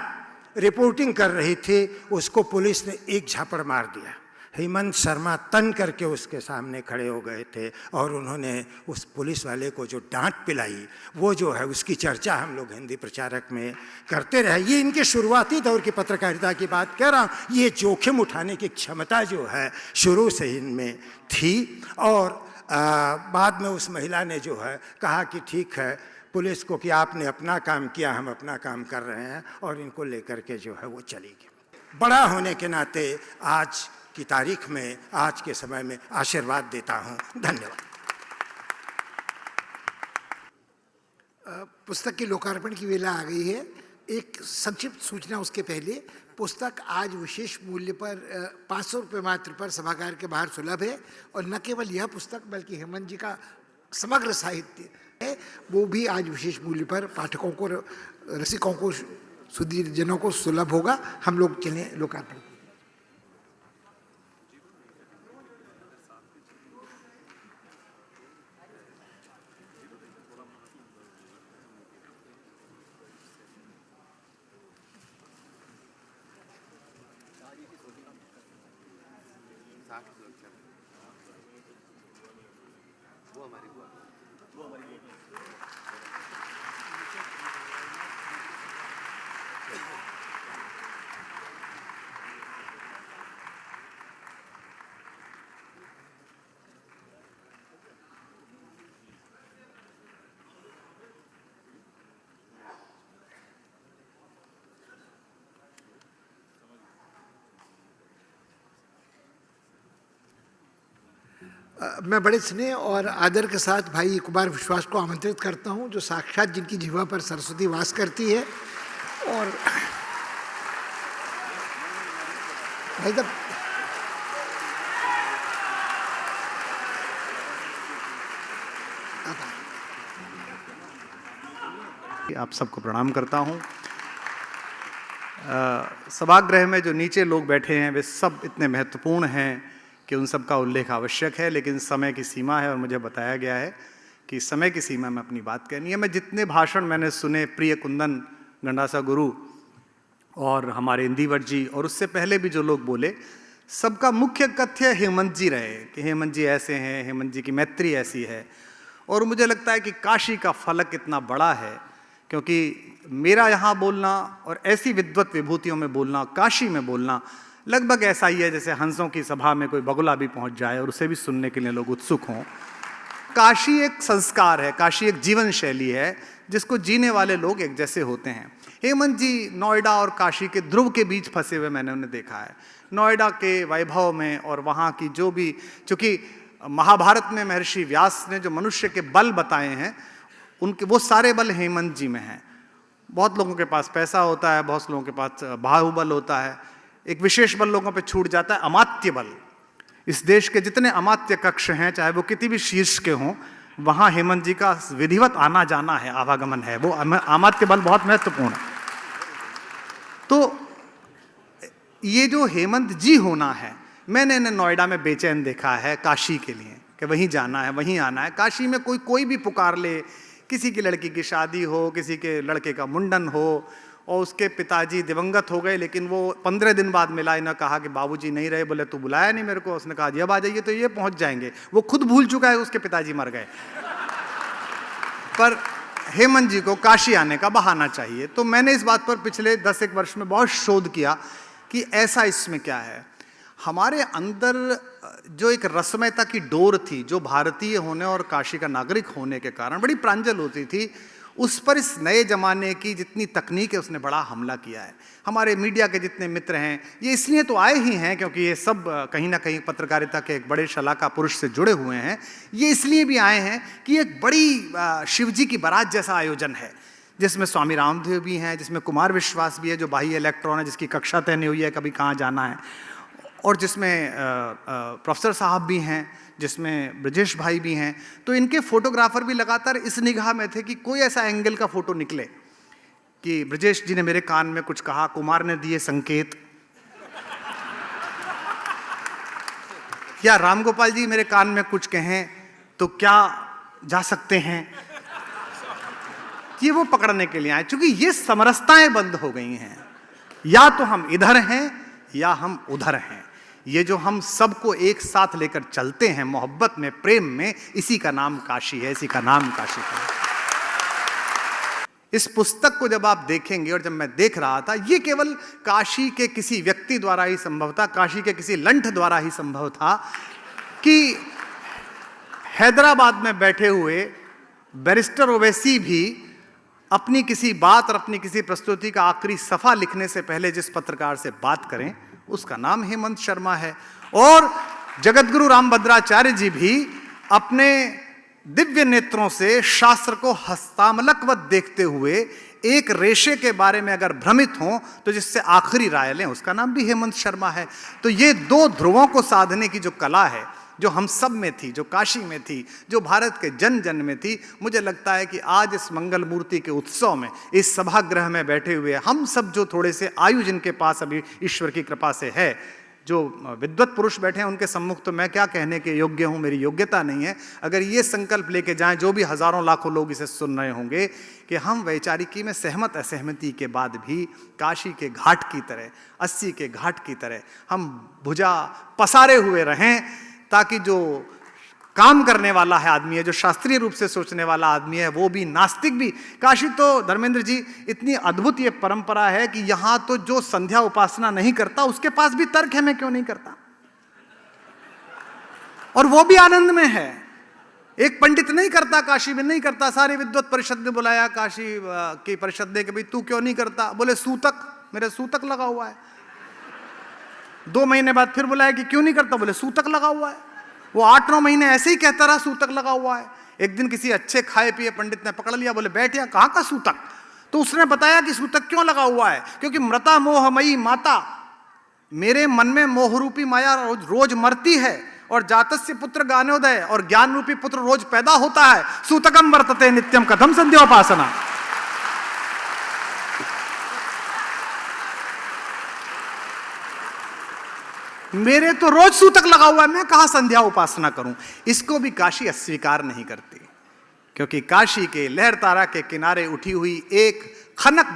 रिपोर्टिंग कर रही थी, उसको पुलिस ने एक झापड़ मार दिया। हेमंत शर्मा तन करके उसके सामने खड़े हो गए थे और उन्होंने उस पुलिस वाले को जो डांट पिलाई, वो जो है उसकी चर्चा हम लोग हिंदी प्रचारक में करते रहे। ये इनके शुरुआती दौर की पत्रकारिता की बात कह रहा हूँ। ये जोखिम उठाने की क्षमता जो है शुरू से इनमें थी। और बाद में उस महिला ने जो है कहा कि ठीक है पुलिस को कि आपने अपना काम किया, हम अपना काम कर रहे हैं, और इनको लेकर के जो है वो चली गई। बड़ा होने के नाते आज की तारीख में, आज के समय में आशीर्वाद देता हूँ। धन्यवाद। पुस्तक के लोकार्पण की वेला आ गई है। एक संक्षिप्त सूचना उसके पहले, पुस्तक आज विशेष मूल्य पर 500 रुपये मात्र पर सभागार के बाहर सुलभ है। और न केवल यह पुस्तक बल्कि हेमंत जी का समग्र साहित्य है, वो भी आज विशेष मूल्य पर पाठकों को, रसिकों को, सुधीर जनों को सुलभ होगा। हम लोग चलें लोकार्पण। मैं बड़े स्नेह और आदर के साथ भाई कुमार विश्वास को आमंत्रित करता हूं, जो साक्षात जिनकी जिह्वा पर सरस्वती वास करती है। और भाई साहब, आप सबको प्रणाम करता हूं। सभागृह में जो नीचे लोग बैठे हैं वे सब इतने महत्वपूर्ण हैं कि उन सब का उल्लेख आवश्यक है, लेकिन समय की सीमा है और मुझे बताया गया है कि समय की सीमा में अपनी बात कहनी है। मैं जितने भाषण मैंने सुने प्रिय कुंदन गंडासा गुरु और हमारे इंदिवर जी और उससे पहले भी जो लोग बोले, सबका मुख्य कथ्य हेमंत जी रहे कि हेमंत जी ऐसे हैं, हेमंत जी की मैत्री ऐसी है। और मुझे लगता है कि काशी का फलक इतना बड़ा है, क्योंकि मेरा यहाँ बोलना और ऐसी विद्वत विभूतियों में बोलना, काशी में बोलना लगभग ऐसा ही है जैसे हंसों की सभा में कोई बगुला भी पहुंच जाए और उसे भी सुनने के लिए लोग उत्सुक हों। काशी एक संस्कार है, काशी एक जीवन शैली है जिसको जीने वाले लोग एक जैसे होते हैं। हेमंत जी नोएडा और काशी के ध्रुव के बीच फंसे हुए मैंने उन्हें देखा है। नोएडा के वैभव में और वहाँ की जो भी, चूँकि महाभारत में महर्षि व्यास ने जो मनुष्य के बल बताए हैं, उनके वो सारे बल हेमंत जी में हैं। बहुत लोगों के पास पैसा होता है, बहुत लोगों के पास बाहुबल होता है, एक विशेष बल लोगों पे छूट जाता है, अमात्य बल। इस देश के जितने अमात्य कक्ष हैं, चाहे वो कितनी भी शीर्ष के हों, वहाँ हेमंत जी का विधिवत आना जाना है, आवागमन है, वो अमात्य बल बहुत महत्वपूर्ण है। तो ये जो हेमंत जी होना है, मैंने इन्हें नोएडा में बेचैन देखा है काशी के लिए कि वहीं जाना है, वहीं आना है। काशी में कोई भी पुकार ले, किसी की लड़की की शादी हो, किसी के लड़के का मुंडन हो, और उसके पिताजी दिवंगत हो गए, लेकिन वो 15 दिन बाद मिला, इन्हें कहा कि बाबूजी नहीं रहे, बोले तू बुलाया नहीं मेरे को। उसने कहा जब आ जाइए तो ये पहुंच जाएंगे। वो खुद भूल चुका है उसके पिताजी मर गए। पर हेमंत जी को काशी आने का बहाना चाहिए। तो मैंने इस बात पर पिछले 10-1 वर्ष में बहुत शोध किया कि ऐसा इसमें क्या है। हमारे अंदर जो एक रसमयता की डोर थी, जो भारतीय होने और काशी का नागरिक होने के कारण बड़ी प्रांजल होती थी, उस पर इस नए ज़माने की जितनी तकनीक है उसने बड़ा हमला किया है। हमारे मीडिया के जितने मित्र हैं, ये इसलिए तो आए ही हैं क्योंकि ये सब कहीं ना कहीं पत्रकारिता के एक बड़े शलाका पुरुष से जुड़े हुए हैं। ये इसलिए भी आए हैं कि एक बड़ी शिवजी की बारात जैसा आयोजन है, जिसमें स्वामी रामदेव भी हैं, जिसमें कुमार विश्वास भी है जो बाह्य इलेक्ट्रॉन है, जिसकी कक्षा तय नहीं हुई है कभी कहाँ जाना है, और जिसमें प्रोफेसर साहब भी हैं, जिसमें ब्रजेश भाई भी हैं। तो इनके फोटोग्राफर भी लगातार इस निगाह में थे कि कोई ऐसा एंगल का फोटो निकले कि ब्रजेश जी ने मेरे कान में कुछ कहा, कुमार ने दिए संकेत, या राम गोपाल जी मेरे कान में कुछ कहें तो क्या जा सकते हैं। ये वो पकड़ने के लिए आए, क्योंकि ये समरसताएं बंद हो गई हैं। या तो हम इधर हैं या हम उधर हैं। ये जो हम सबको एक साथ लेकर चलते हैं मोहब्बत में, प्रेम में, इसी का नाम काशी है, इसी का नाम काशी है। इस पुस्तक को जब आप देखेंगे, और जब मैं देख रहा था, ये केवल काशी के किसी व्यक्ति द्वारा ही संभव था, काशी के किसी लंठ द्वारा ही संभव था कि हैदराबाद में बैठे हुए बैरिस्टर ओवैसी भी अपनी किसी बात और अपनी किसी प्रस्तुति का आखिरी सफ़ा लिखने से पहले जिस पत्रकार से बात करें उसका नाम हेमंत शर्मा है। और जगतगुरु रामभद्राचार्य जी भी अपने दिव्य नेत्रों से शास्त्र को हस्तामलकवत देखते हुए एक रेशे के बारे में अगर भ्रमित हों तो जिससे आखिरी राय लें, उसका नाम भी हेमंत शर्मा है। तो ये दो ध्रुवों को साधने की जो कला है, जो हम सब में थी, जो काशी में थी, जो भारत के जन जन में थी, मुझे लगता है कि आज इस मंगल मूर्ति के उत्सव में, इस सभागृह में बैठे हुए हम सब जो थोड़े से आयु जिनके पास अभी ईश्वर की कृपा से है, जो विद्वत पुरुष बैठे हैं, उनके सम्मुख तो मैं क्या कहने के योग्य हूँ, मेरी योग्यता नहीं है। अगर ये संकल्प लेके जाएं, जो भी हजारों लाखों लोग इसे सुन रहे होंगे, कि हम वैचारिकी में सहमत असहमति के बाद भी काशी के घाट की तरह, 80 के घाट की तरह हम भुजा पसारे हुए रहें, ताकि जो काम करने वाला है आदमी है, जो शास्त्रीय रूप से सोचने वाला आदमी है, वो भी, नास्तिक भी। काशी तो धर्मेंद्र जी इतनी अद्भुत ये परंपरा है कि यहां तो जो संध्या उपासना नहीं करता उसके पास भी तर्क है, मैं क्यों नहीं करता, और वो भी आनंद में है। एक पंडित नहीं करता, काशी में नहीं करता, सारे विद्वत परिषद ने बुलाया काशी की परिषद ने कि भाई तू क्यों नहीं करता, बोले सूतक, मेरे सूतक लगा हुआ है। 2 महीने बाद फिर बुलाया कि क्यों नहीं करता, बोले सूतक लगा हुआ है। वो 8-9 महीने ऐसे ही कहता रहा सूतक लगा हुआ है। एक दिन किसी अच्छे खाए पिए पंडित ने पकड़ लिया, बोले बैठ, यहाँ कहाँ का सूतक, तो उसने बताया कि सूतक क्यों लगा हुआ है, क्योंकि मृता मोहमयी माता, मेरे मन में मोह रूपी माया रोज मरती है, और जातस्य पुत्र ज्ञानोदय, और ज्ञान रूपी पुत्र रोज पैदा होता है, सूतकम वर्तते नित्यम कथम संध्योपासना। मेरे तो रोज सूतक लगा हुआ है, मैं कहां संध्या उपासना करूं। इसको भी काशी अस्वीकार नहीं करती, क्योंकि काशी के लहर तारा के किनारे उठी हुई एक हनक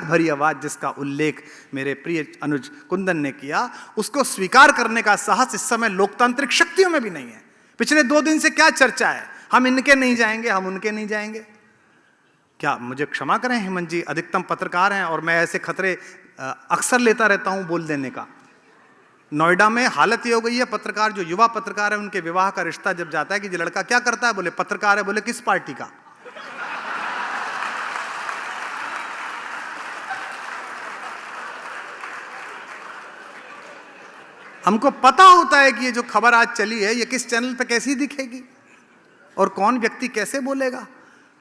भरी आवाज, जिसका उल्लेख मेरे प्रिय अनुज कुंदन ने किया, उसको स्वीकार करने का साहस इस समय लोकतांत्रिक शक्तियों में भी नहीं है। पिछले 2 दिन से क्या चर्चा है, हम इनके नहीं जाएंगे, हम उनके नहीं जाएंगे। क्या, मुझे क्षमा करें हेमंत जी, अधिकतम पत्रकार हैं और मैं ऐसे खतरे अक्सर लेता रहता हूं बोल देने का। नोएडा में हालत ये हो गई है, पत्रकार, जो युवा पत्रकार है, उनके विवाह का रिश्ता जब जाता है कि ये लड़का क्या करता है, बोले पत्रकार है, बोले किस पार्टी का। हमको पता होता है कि ये जो खबर आज चली है, ये किस चैनल पे कैसी दिखेगी और कौन व्यक्ति कैसे बोलेगा।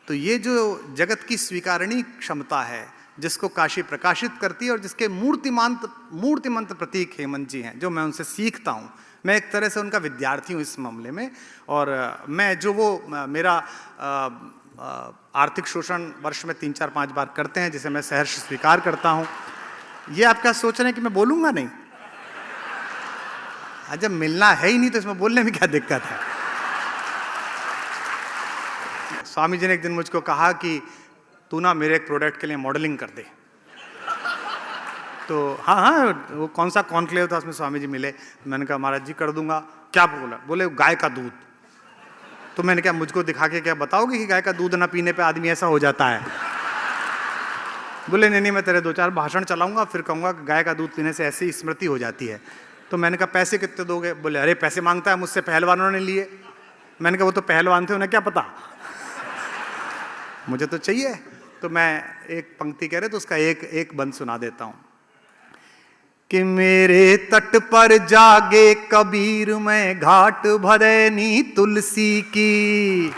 तो ये जो जगत की स्वीकारणी क्षमता है, जिसको काशी प्रकाशित करती है, और जिसके मूर्तिमंत प्रतीक हेमंत जी हैं, जो मैं उनसे सीखता हूँ। मैं एक तरह से उनका विद्यार्थी हूँ इस मामले में। और मैं जो वो मेरा आर्थिक शोषण वर्ष में 3-4-5 बार करते हैं, जिसे मैं सहर्ष स्वीकार करता हूँ। ये आप क्या सोच रहे हैं कि मैं बोलूँगा नहीं? जब मिलना है ही नहीं तो इसमें बोलने में क्या दिक्कत है। स्वामी जी ने एक दिन मुझको कहा कि तू ना मेरे एक प्रोडक्ट के लिए मॉडलिंग कर दे। तो हाँ, वो कौन सा कॉन्क्लेव था, उसमें स्वामी जी मिले। मैंने कहा महाराज जी कर दूंगा। क्या बोला? बोले गाय का दूध। तो मैंने कहा मुझको दिखा के क्या बताओगे कि गाय का दूध ना पीने पे आदमी ऐसा हो जाता है? बोले नहीं, मैं तेरे 2-4 भाषण चलाऊंगा, फिर कहूँगा कि गाय का दूध पीने से ऐसी स्मृति हो जाती है। तो मैंने कहा पैसे कितने दोगे? बोले अरे पैसे मांगता है मुझसे, पहलवानों ने लिए। मैंने कहा वो तो पहलवान थे, उन्हें क्या पता, मुझे तो चाहिए। तो मैं एक पंक्ति कह रहे तो उसका एक बंद सुना देता हूं कि मेरे तट पर जागे कबीर में घाट भरैनी तुलसी की।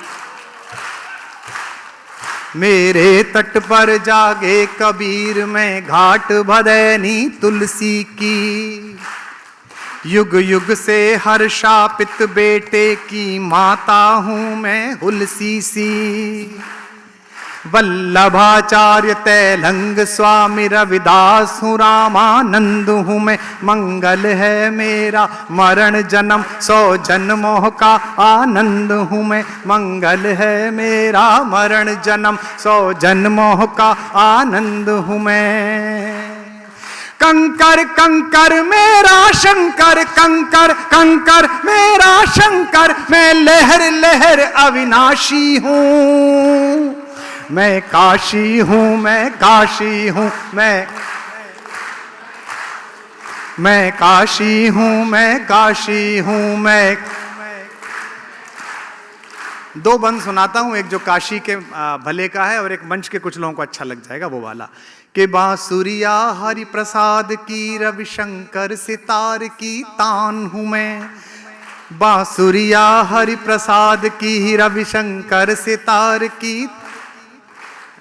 मेरे तट पर जागे कबीर में घाट भरैनी तुलसी की। युग युग से हर्षापित बेटे की माता हूं मैं हुलसी सी। वल्लभाचार्य तैलंग स्वामी रविदास हूँ, रामानंद हूँ मैं। मंगल है मेरा मरण जन्म 100 जन्मों का आनंद हूँ मैं। मंगल है मेरा मरण जन्म 100 जन्मों का आनंद हूँ मैं। कंकर कंकर मेरा शंकर, कंकर कंकर मेरा शंकर। मैं लहर लहर अविनाशी हूँ, मैं काशी हूँ, मैं काशी हूँ, मैं काशी हूँ, मैं काशी हूँ। मैं 2 बंद सुनाता हूँ, एक जो काशी के भले का है और एक मंच के कुछ लोगों को अच्छा लग जाएगा वो वाला। कि बांसुरिया हरि प्रसाद की, रविशंकर सितार की तान हूँ मैं। बांसुरिया हरि प्रसाद की, रविशंकर सितार की।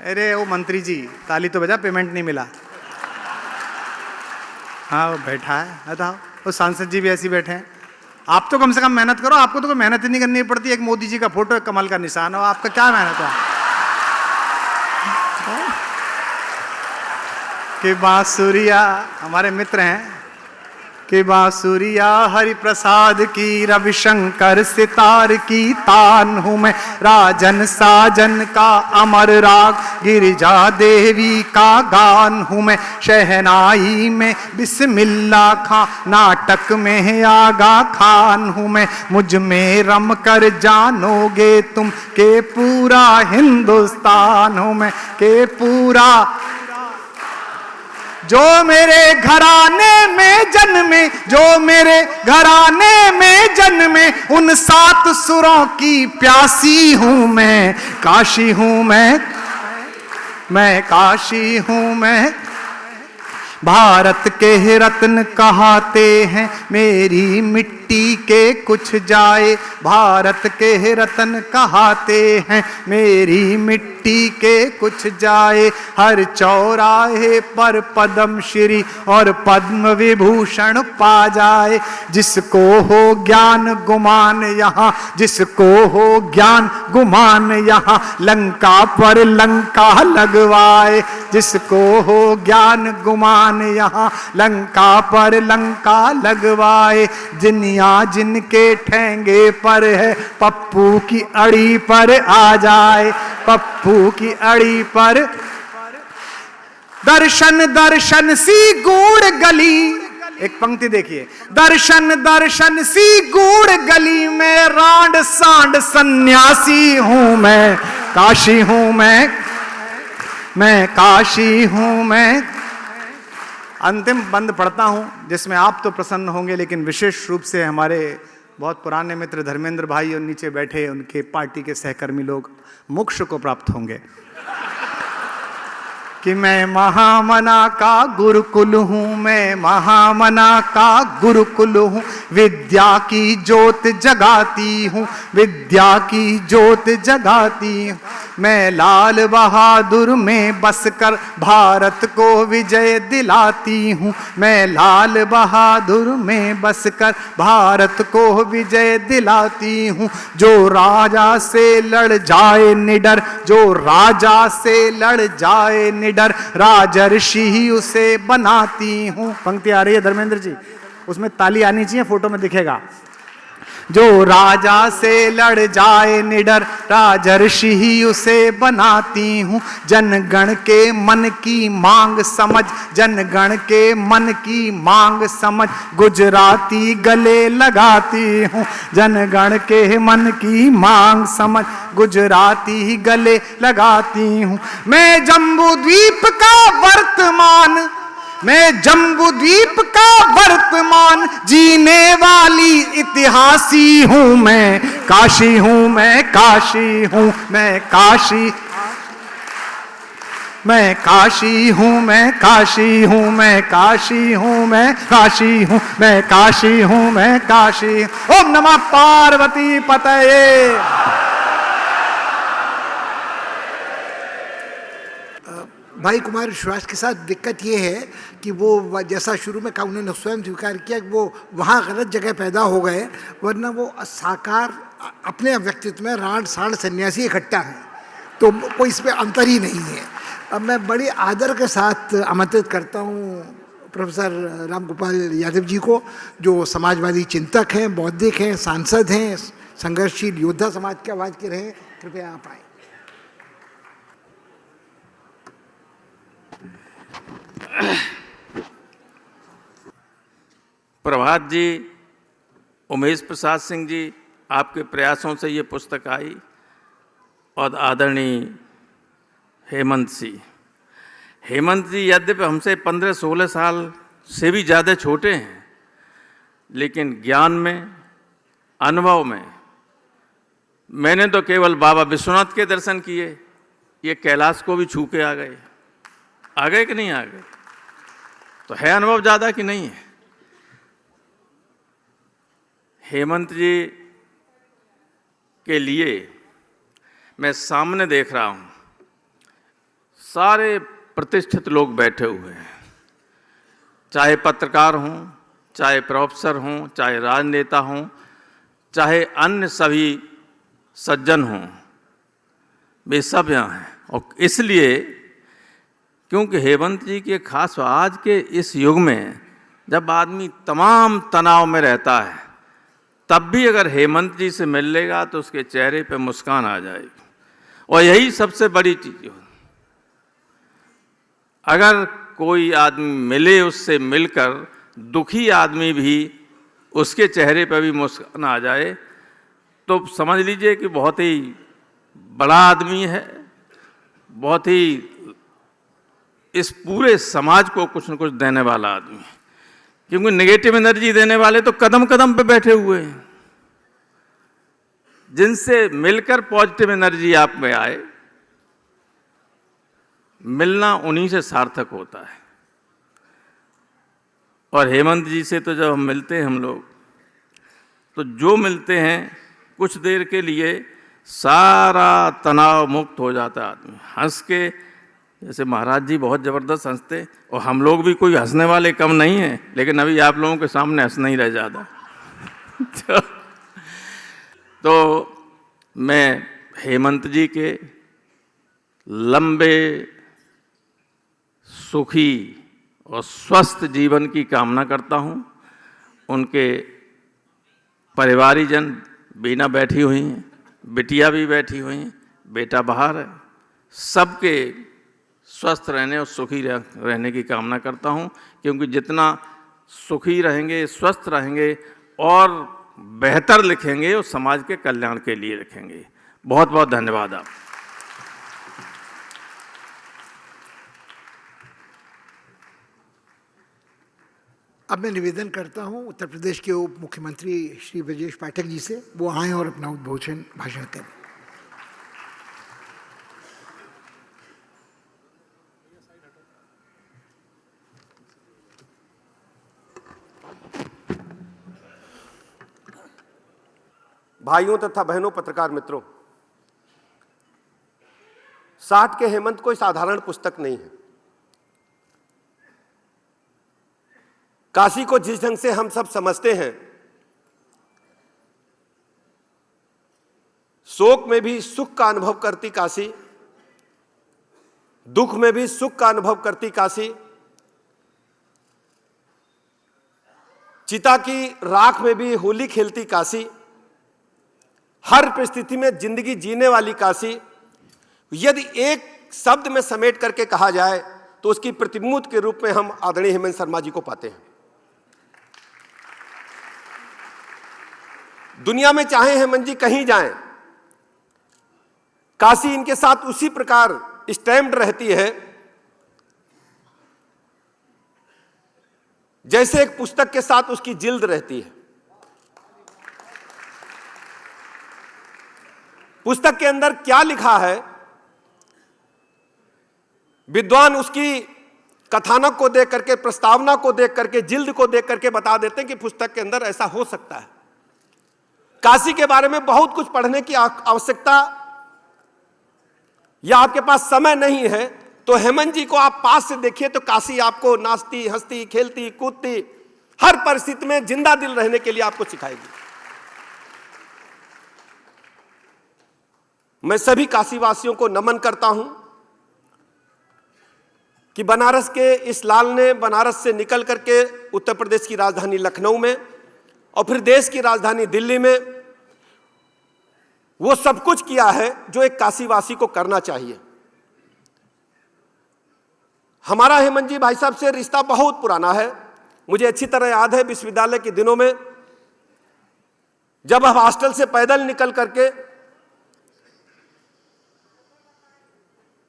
अरे वो मंत्री जी ताली तो बजा, पेमेंट नहीं मिला। हाँ वो बैठा है, बताओ। वो सांसद जी भी ऐसे बैठे हैं। आप तो कम से कम मेहनत करो, आपको तो कोई मेहनत ही नहीं करनी पड़ती। एक मोदी जी का फोटो, एक कमल का निशान हो, आपका क्या मेहनत है? कि बांसुरिया, हमारे मित्र हैं, कि बांसुरिया हरि प्रसाद की, रविशंकर सितार की तान हूं मैं, राजन साजन का अमर राग, गिरिजा देवी का गान हूं मैं, शहनाई में बिस्मिल्लाह खां, नाटक में आगा खान हूं मैं, मुझ में रम कर जानोगे तुम के पूरा हिंदुस्तान हूं मैं, के पूरा। जो मेरे घराने में जन्मे, जो मेरे घराने में जन्मे, उन 7 सुरों की प्यासी हूं मैं, काशी हूं मैं काशी हूं मैं। भारत के रत्न कहाते हैं, मेरी मिट्टी के कुछ जाए, भारत के रत्न कहाते हैं, मेरी मिट्टी के कुछ जाए, हर चौराहे पर पद्म श्री और पद्म विभूषण पा जाए, जिसको हो ज्ञान गुमान यहाँ, जिसको हो ज्ञान गुमान यहाँ, लंका पर लंका लगवाए, जिसको हो ज्ञान गुमान यहाँ, लंका पर लंका लगवाए, जिनिया जिनके ठेंगे पर है, पप्पू की अड़ी पर आ जाए, पप्पू की अड़ी पर। दर्शन दर्शन सी गूढ़ गली, एक पंक्ति देखिए, दर्शन दर्शन सी गूढ़ गली में, रांड सांड सन्यासी हूं मैं, काशी हूं मैं काशी हूं मैं। अंतिम बंद पढ़ता हूं, जिसमें आप तो प्रसन्न होंगे, लेकिन विशेष रूप से हमारे बहुत पुराने मित्र धर्मेंद्र भाई और नीचे बैठे उनके पार्टी के सहकर्मी लोग मोक्ष को प्राप्त होंगे। कि मैं महामना का गुरुकुल हूँ, मैं महामना का गुरुकुल हूँ, विद्या की ज्योत जगाती हूँ, विद्या की ज्योत जगाती हूँ, मैं लाल बहादुर में बसकर भारत को विजय दिलाती हूँ, मैं लाल बहादुर में बसकर भारत को विजय दिलाती हूँ, जो राजा से लड़ जाए निडर, जो राजा से लड़ जाए निडर, राजर्षि ही उसे बनाती हूँ। पंक्ति आ रही है धर्मेंद्र जी, उसमें ताली आनी चाहिए, फोटो में दिखेगा। जो राजा से लड़ जाए निडर, राजर्षि ही उसे बनाती हूँ, जनगण के मन की मांग समझ, जनगण के मन की मांग समझ, गुजराती गले लगाती हूँ, जनगण के मन की मांग समझ, गुजराती गले लगाती हूँ। मैं जम्बू द्वीप का वर्तमान, मैं जम्बू द्वीप का वर्तमान जीने वाली इतिहासी हूं मैं, काशी हूं मैं काशी हूं मैं काशी, मैं काशी हूं मैं काशी हूं मैं काशी हूं मैं काशी हूं मैं काशी हूं मैं काशी। ओम नमः पार्वती पतये। भाई कुमार विश्वास के साथ दिक्कत ये है कि वो जैसा शुरू में कहा, उन्होंने स्वयं स्वीकार किया कि वो वहाँ गलत जगह पैदा हो गए, वरना वो साकार अपने व्यक्तित्व में रांड सांड सन्यासी इकट्ठा है, तो कोई इस पर अंतर ही नहीं है। अब मैं बड़ी आदर के साथ आमंत्रित करता हूँ प्रोफेसर राम गोपाल यादव जी को, जो समाजवादी चिंतक हैं, बौद्धिक हैं, सांसद हैं, संघर्षशील योद्धा समाज की आवाज़ के रहे। कृपया आप आए। प्रभात जी, उमेश प्रसाद सिंह जी, आपके प्रयासों से ये पुस्तक आई, और आदरणीय हेमंत जी यद्यपि हमसे 15-16 साल से भी ज़्यादा छोटे हैं, लेकिन ज्ञान में, अनुभव में, मैंने तो केवल बाबा विश्वनाथ के दर्शन किए, ये कैलाश को भी छू के आ गए कि नहीं आ गए? तो है अनुभव ज़्यादा कि नहीं है? हेमंत जी के लिए मैं सामने देख रहा हूँ, सारे प्रतिष्ठित लोग बैठे हुए हैं, चाहे पत्रकार हों, चाहे प्रोफेसर हों, चाहे राजनेता हों, चाहे अन्य सभी सज्जन हों, वे सब यहाँ हैं। और इसलिए क्योंकि हेमंत जी की खास आज के इस युग में जब आदमी तमाम तनाव में रहता है, तब भी अगर हेमंत जी से मिल लेगा तो उसके चेहरे पे मुस्कान आ जाएगी, और यही सबसे बड़ी चीज़ है। अगर कोई आदमी मिले, उससे मिलकर दुखी आदमी भी उसके चेहरे पर भी मुस्कान आ जाए, तो समझ लीजिए कि बहुत ही बड़ा आदमी है, बहुत ही इस पूरे समाज को कुछ न कुछ देने वाला आदमी है। क्योंकि नेगेटिव एनर्जी देने वाले तो कदम कदम पे बैठे हुए हैं। जिनसे मिलकर पॉजिटिव एनर्जी आप में आए, मिलना उन्हीं से सार्थक होता है। और हेमंत जी से तो जब हम मिलते हैं हम लोग, तो जो मिलते हैं कुछ देर के लिए सारा तनाव मुक्त हो जाता है आदमी। हंस के, जैसे महाराज जी बहुत ज़बरदस्त हंसते, और हम लोग भी कोई हंसने वाले कम नहीं हैं, लेकिन अभी आप लोगों के सामने हंसना ही रह जाता। तो मैं हेमंत जी के लंबे, सुखी और स्वस्थ जीवन की कामना करता हूँ। उनके परिवारीजन, बीना बैठी हुई हैं, बिटिया भी बैठी हुई हैं, बेटा बाहर है, सबके स्वस्थ रहने और सुखी रहने की कामना करता हूँ। क्योंकि जितना सुखी रहेंगे, स्वस्थ रहेंगे और बेहतर लिखेंगे, और समाज के कल्याण के लिए लिखेंगे। बहुत बहुत धन्यवाद आप। अब मैं निवेदन करता हूं उत्तर प्रदेश के उप मुख्यमंत्री श्री ब्रजेश पाठक जी से, वो आएँ और अपना उद्बोधन भाषण करें। भाइयों तथा बहनों, पत्रकार मित्रों, 60 के हेमंत कोई साधारण पुस्तक नहीं है। काशी को जिस ढंग से हम सब समझते हैं, शोक में भी सुख का अनुभव करती काशी, दुख में भी सुख का अनुभव करती काशी, चिता की राख में भी होली खेलती काशी, हर परिस्थिति में जिंदगी जीने वाली काशी, यदि एक शब्द में समेट करके कहा जाए तो उसकी प्रतिमूर्ति के रूप में हम आदरणीय हेमंत शर्मा जी को पाते हैं। दुनिया में चाहे हेमंत जी कहीं जाएं, काशी इनके साथ उसी प्रकार स्टैम्प्ड रहती है जैसे एक पुस्तक के साथ उसकी जिल्द रहती है। पुस्तक के अंदर क्या लिखा है, विद्वान उसकी कथानक को देख करके, प्रस्तावना को देख करके, जिल्द को देख करके बता देते हैं कि पुस्तक के अंदर ऐसा हो सकता है। काशी के बारे में बहुत कुछ पढ़ने की आवश्यकता या आपके पास समय नहीं है, तो हेमंत जी को आप पास से देखिए तो काशी आपको नाचती, हंसती, खेलती, कूदती, हर परिस्थिति में जिंदा दिल रहने के लिए आपको सिखाएगी। मैं सभी काशीवासियों को नमन करता हूं कि बनारस के इस लाल ने बनारस से निकल करके उत्तर प्रदेश की राजधानी लखनऊ में और फिर देश की राजधानी दिल्ली में वो सब कुछ किया है जो एक काशीवासी को करना चाहिए। हमारा हेमंत जी भाई साहब से रिश्ता बहुत पुराना है। मुझे अच्छी तरह याद है विश्वविद्यालय के दिनों में जब हम हॉस्टल से पैदल निकल करके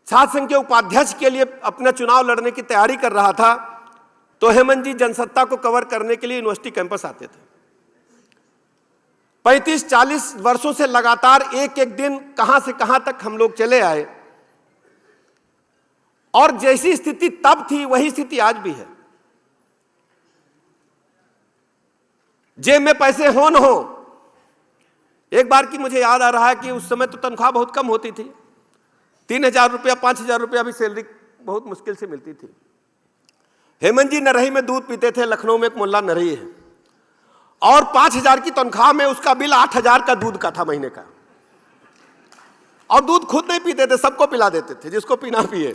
छात्र संघ के उपाध्यक्ष के लिए अपना चुनाव लड़ने की तैयारी कर रहा था, तो हेमंत जी जनसत्ता को कवर करने के लिए यूनिवर्सिटी कैंपस आते थे। 35-40 वर्षों से लगातार एक एक दिन कहां से कहां तक हम लोग चले आए, और जैसी स्थिति तब थी वही स्थिति आज भी है। जेब में पैसे हो न हो, एक बार की मुझे याद आ रहा है कि उस समय तो तनख्वाह बहुत कम होती थी, 3,000 रुपया 5,000 रुपया भी सैलरी बहुत मुश्किल से मिलती थी। हेमंत जी नरही में दूध पीते थे। लखनऊ में एक मोहल्ला नरही है, और 5,000 की तनख्वाह में उसका बिल 8,000 का दूध का था महीने का। और दूध खुद नहीं पीते थे, सबको पिला देते थे, जिसको पीना पिए।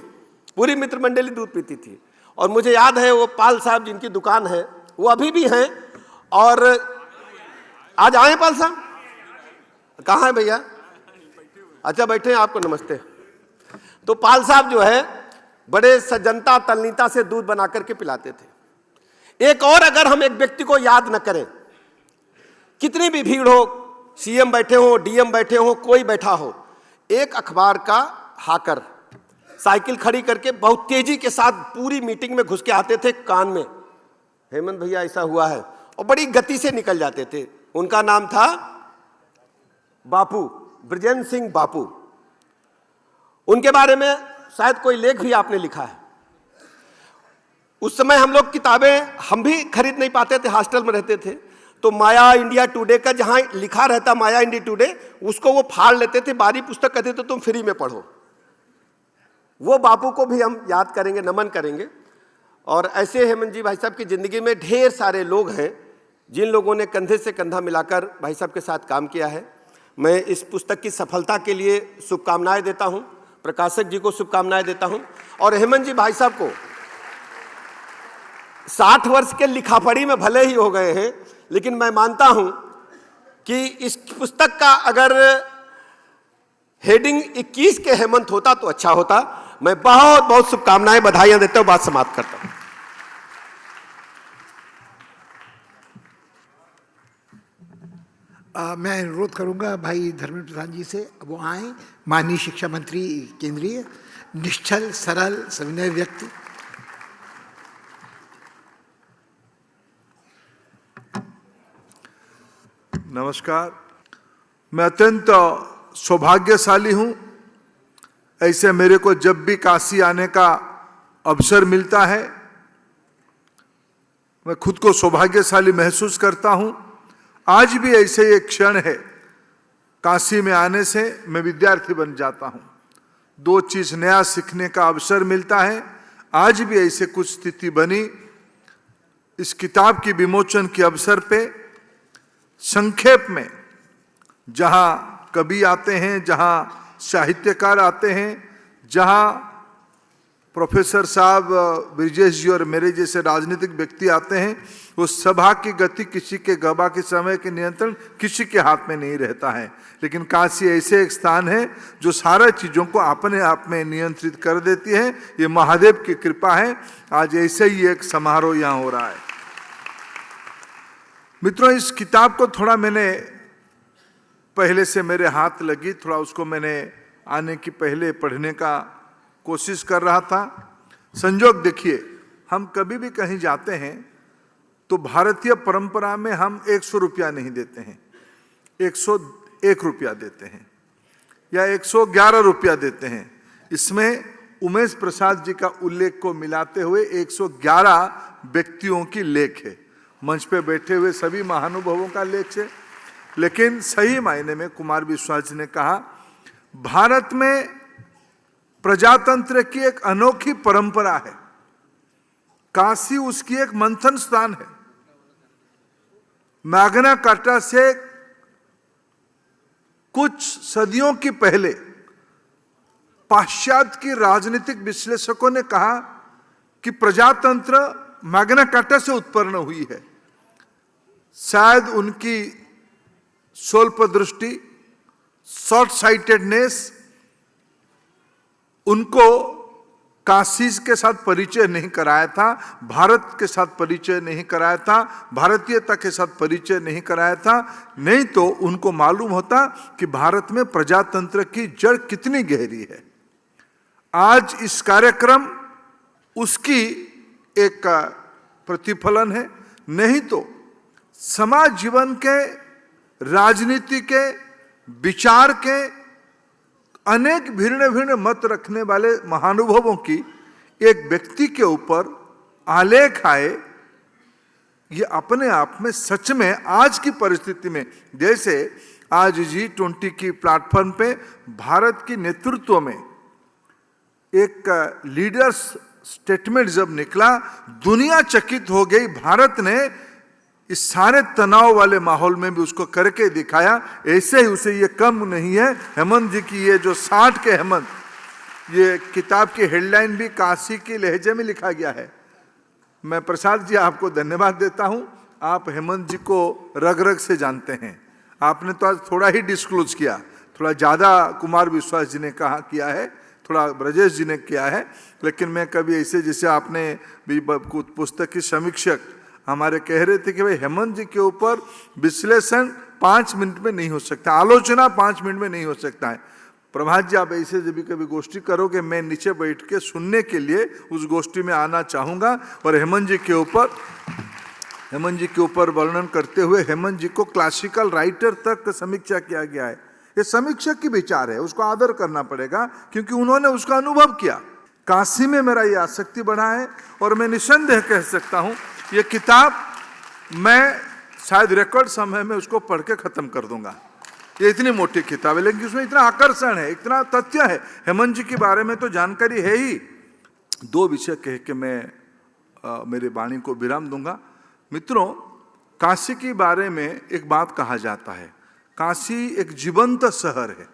पूरी मित्र मंडली दूध पीती थी। और मुझे याद है वो पाल साहब जिनकी दुकान है वो अभी भी हैं। और आज आए पाल साहब? कहाँ है भैया? अच्छा बैठे हैं, आपको नमस्ते। तो पाल साहब जो है बड़े सज्जनता तल्लीनता से दूध बना करके पिलाते थे। एक और अगर हम एक व्यक्ति को याद न करें, कितनी भी भीड़ हो, सीएम बैठे हो, डीएम बैठे हो, कोई बैठा हो, एक अखबार का हाकर साइकिल खड़ी करके बहुत तेजी के साथ पूरी मीटिंग में घुस के आते थे कान में, हेमंत भैया ऐसा हुआ है, और बड़ी गति से निकल जाते थे। उनका नाम था बापू, ब्रजेंद्र सिंह बापू। उनके बारे में शायद कोई लेख भी आपने लिखा है। उस समय हम लोग किताबें हम भी खरीद नहीं पाते थे, हॉस्टल में रहते थे, तो माया इंडिया टुडे का जहां लिखा रहता माया इंडिया टुडे, उसको वो फाड़ लेते थे, बारी पुस्तक कहते थे तुम फ्री में पढ़ो। वो बापू को भी हम याद करेंगे, नमन करेंगे। और ऐसे हेमंत जी भाई साहब की जिंदगी में ढेर सारे लोग हैं जिन लोगों ने कंधे से कंधा मिलाकर भाई साहब के साथ काम किया है। मैं इस पुस्तक की सफलता के लिए शुभकामनाएं देता हूं, प्रकाशक जी को शुभकामनाएं देता हूं। और हेमंत जी भाई साहब को 60 वर्ष के लिखापढ़ी में भले ही हो गए हैं, लेकिन मैं मानता हूं कि इस पुस्तक का अगर हेडिंग 21 के हेमंत होता तो अच्छा होता। मैं बहुत बहुत शुभकामनाएं, बधाइयां देता हूं, बात समाप्त करता हूं। मैं अनुरोध करूंगा भाई धर्मेंद्र प्रधान जी से, वो आए। माननीय शिक्षा मंत्री केंद्रीय, निश्चल सरल सविनय व्यक्ति। नमस्कार। मैं अत्यंत सौभाग्यशाली हूं, ऐसे मेरे को जब भी काशी आने का अवसर मिलता है मैं खुद को सौभाग्यशाली महसूस करता हूं। आज भी ऐसे एक क्षण है, काशी में आने से मैं विद्यार्थी बन जाता हूं, 2 चीज नया सीखने का अवसर मिलता है। आज भी ऐसे कुछ स्थिति बनी। इस किताब की विमोचन के अवसर पे संक्षेप में, जहां कवि आते हैं, जहां साहित्यकार आते हैं, जहां प्रोफेसर साहब, ब्रिजेश जी और मेरे जैसे राजनीतिक व्यक्ति आते हैं, वो सभा की गति किसी के गवा के समय के नियंत्रण किसी के हाथ में नहीं रहता है। लेकिन काशी ऐसे एक स्थान है जो सारा चीजों को अपने आप में नियंत्रित कर देती है। ये महादेव की कृपा है। आज ऐसे ही एक समारोह यहां हो रहा है। मित्रों, इस किताब को थोड़ा मैंने पहले से मेरे हाथ लगी, थोड़ा उसको मैंने आने की पहले पढ़ने का कोशिश कर रहा था। संजोग देखिए, हम कभी भी कहीं जाते हैं तो भारतीय परंपरा में हम 100 रुपया नहीं देते हैं, 101 रुपया देते हैं या 111 रुपया देते हैं। इसमें उमेश प्रसाद जी का उल्लेख को मिलाते हुए 111 व्यक्तियों की लेख है, मंच पे बैठे हुए सभी महानुभावों का लेख है। लेकिन सही मायने में कुमार विश्वास जी ने कहा, भारत में प्रजातंत्र की एक अनोखी परंपरा है, काशी उसकी एक मंथन स्थान है। मैग्ना कार्टा से कुछ सदियों की पहले पाश्चात्य की राजनीतिक विश्लेषकों ने कहा कि प्रजातंत्र मैग्ना कार्टा से उत्पन्न हुई है। शायद उनकी स्वल्प दृष्टि, शॉर्ट साइटेडनेस, उनको काशी के साथ परिचय नहीं कराया था, भारत के साथ परिचय नहीं कराया था, भारतीयता के साथ परिचय नहीं कराया था। नहीं तो उनको मालूम होता कि भारत में प्रजातंत्र की जड़ कितनी गहरी है। आज इस कार्यक्रम उसकी एक प्रतिफलन है। नहीं तो समाज जीवन के, राजनीति के, विचार के अनेक भिन्न भिन्न मत रखने वाले महानुभावों की एक व्यक्ति के ऊपर आलेख आए, ये अपने आप में सच में आज की परिस्थिति में, जैसे आज G20 की प्लेटफॉर्म पे भारत की नेतृत्व में एक लीडर्स स्टेटमेंट जब निकला, दुनिया चकित हो गई। भारत ने इस सारे तनाव वाले माहौल में भी उसको करके दिखाया। ऐसे ही उसे ये कम नहीं है। हेमंत जी की ये जो 60 के हेमंत, ये किताब की हेडलाइन भी काशी के लहजे में लिखा गया है। मैं प्रसाद जी आपको धन्यवाद देता हूं। आप हेमंत जी को रग रग से जानते हैं। आपने तो आज थोड़ा ही डिस्क्लोज किया, थोड़ा ज़्यादा कुमार विश्वास जी ने कहा किया है, थोड़ा ब्रजेश जी ने किया है, लेकिन मैं कभी ऐसे, जैसे आपने भी पुस्तक की समीक्षक हमारे कह रहे थे कि भाई हेमंत जी के ऊपर विश्लेषण 5 मिनट में नहीं हो सकता, आलोचना 5 मिनट में नहीं हो सकता है। प्रभात जी, आप ऐसे जब भी कभी गोष्ठी करोगे, मैं नीचे बैठ के सुनने के लिए उस गोष्ठी में आना चाहूँगा। और हेमंत जी के ऊपर वर्णन करते हुए हेमंत जी को क्लासिकल राइटर तक समीक्षा किया गया है। ये समीक्षक की विचार है, उसको आदर करना पड़ेगा, क्योंकि उन्होंने उसका अनुभव किया। काशी में मेरा ये आसक्ति बढ़ा है और मैं निसंदेह कह सकता हूँ ये किताब मैं शायद रिकॉर्ड समय में उसको पढ़ के खत्म कर दूंगा। ये इतनी मोटी किताब है, लेकिन उसमें इतना आकर्षण है, इतना तथ्य है। हेमंत जी के बारे में तो जानकारी है ही। 2 विषय कह के मैं मेरी वाणी को विराम दूंगा। मित्रों, काशी के बारे में एक बात कहा जाता है, काशी एक जीवंत शहर है।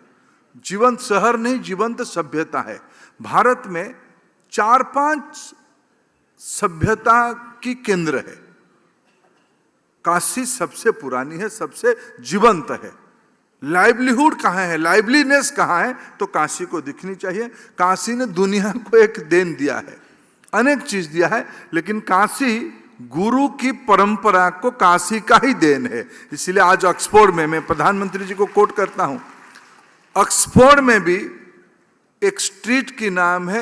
जीवंत शहर नहीं, जीवंत सभ्यता है। भारत में 4-5 सभ्यता की केंद्र है। काशी सबसे पुरानी है, सबसे जीवंत है। लाइवलीहुड कहाँ है, लाइवलीनेस कहाँ है, तो काशी को दिखनी चाहिए। काशी ने दुनिया को एक देन दिया है, अनेक चीज दिया है, लेकिन काशी गुरु की परंपरा को काशी का ही देन है। इसलिए आज ऑक्सफोर्ड में, मैं प्रधानमंत्री जी को कोट करता हूं, ऑक्सफोर्ड में भी एक स्ट्रीट की नाम है,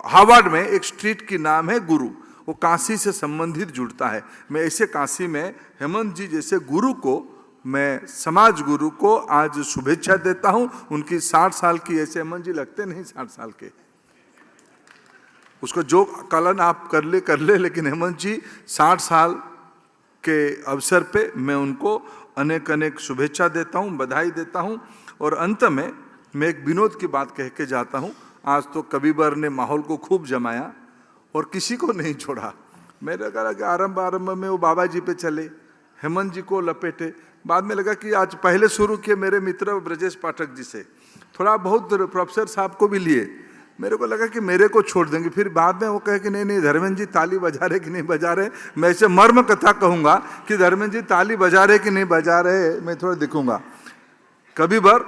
हार्वर्ड में एक स्ट्रीट की नाम है गुरु। वो काशी से संबंधित जुड़ता है। मैं ऐसे काशी में हेमंत जी जैसे गुरु को, मैं समाज गुरु को आज शुभेच्छा देता हूं। उनकी 60 साल की, ऐसे हेमंत जी लगते नहीं 60 साल के, उसको जो कलन आप कर ले, लेकिन हेमंत जी 60 साल के अवसर पे मैं उनको अनेक अनेक शुभेच्छा देता हूं, बधाई देता हूं। और अंत में मैं एक विनोद की बात कह के जाता हूं। आज तो कबीर ने माहौल को खूब जमाया और किसी को नहीं छोड़ा। मेरे कहा कि आरंभ में वो बाबा जी पे चले, हेमंत जी को लपेटे। बाद में लगा कि आज पहले शुरू किए मेरे मित्र ब्रजेश पाठक जी से, थोड़ा बहुत प्रोफेसर साहब को भी लिए। मेरे को लगा कि मेरे को छोड़ देंगे, फिर बाद में वो कहे कि नहीं धर्मेंद्र जी ताली बजा रहे कि नहीं बजा रहे। मैं ऐसे मर्म कथा कहूँगा कि धर्मेंद्र जी ताली बजा रहे कि नहीं बजा रहे, मैं थोड़ा दिखूंगा। कबीर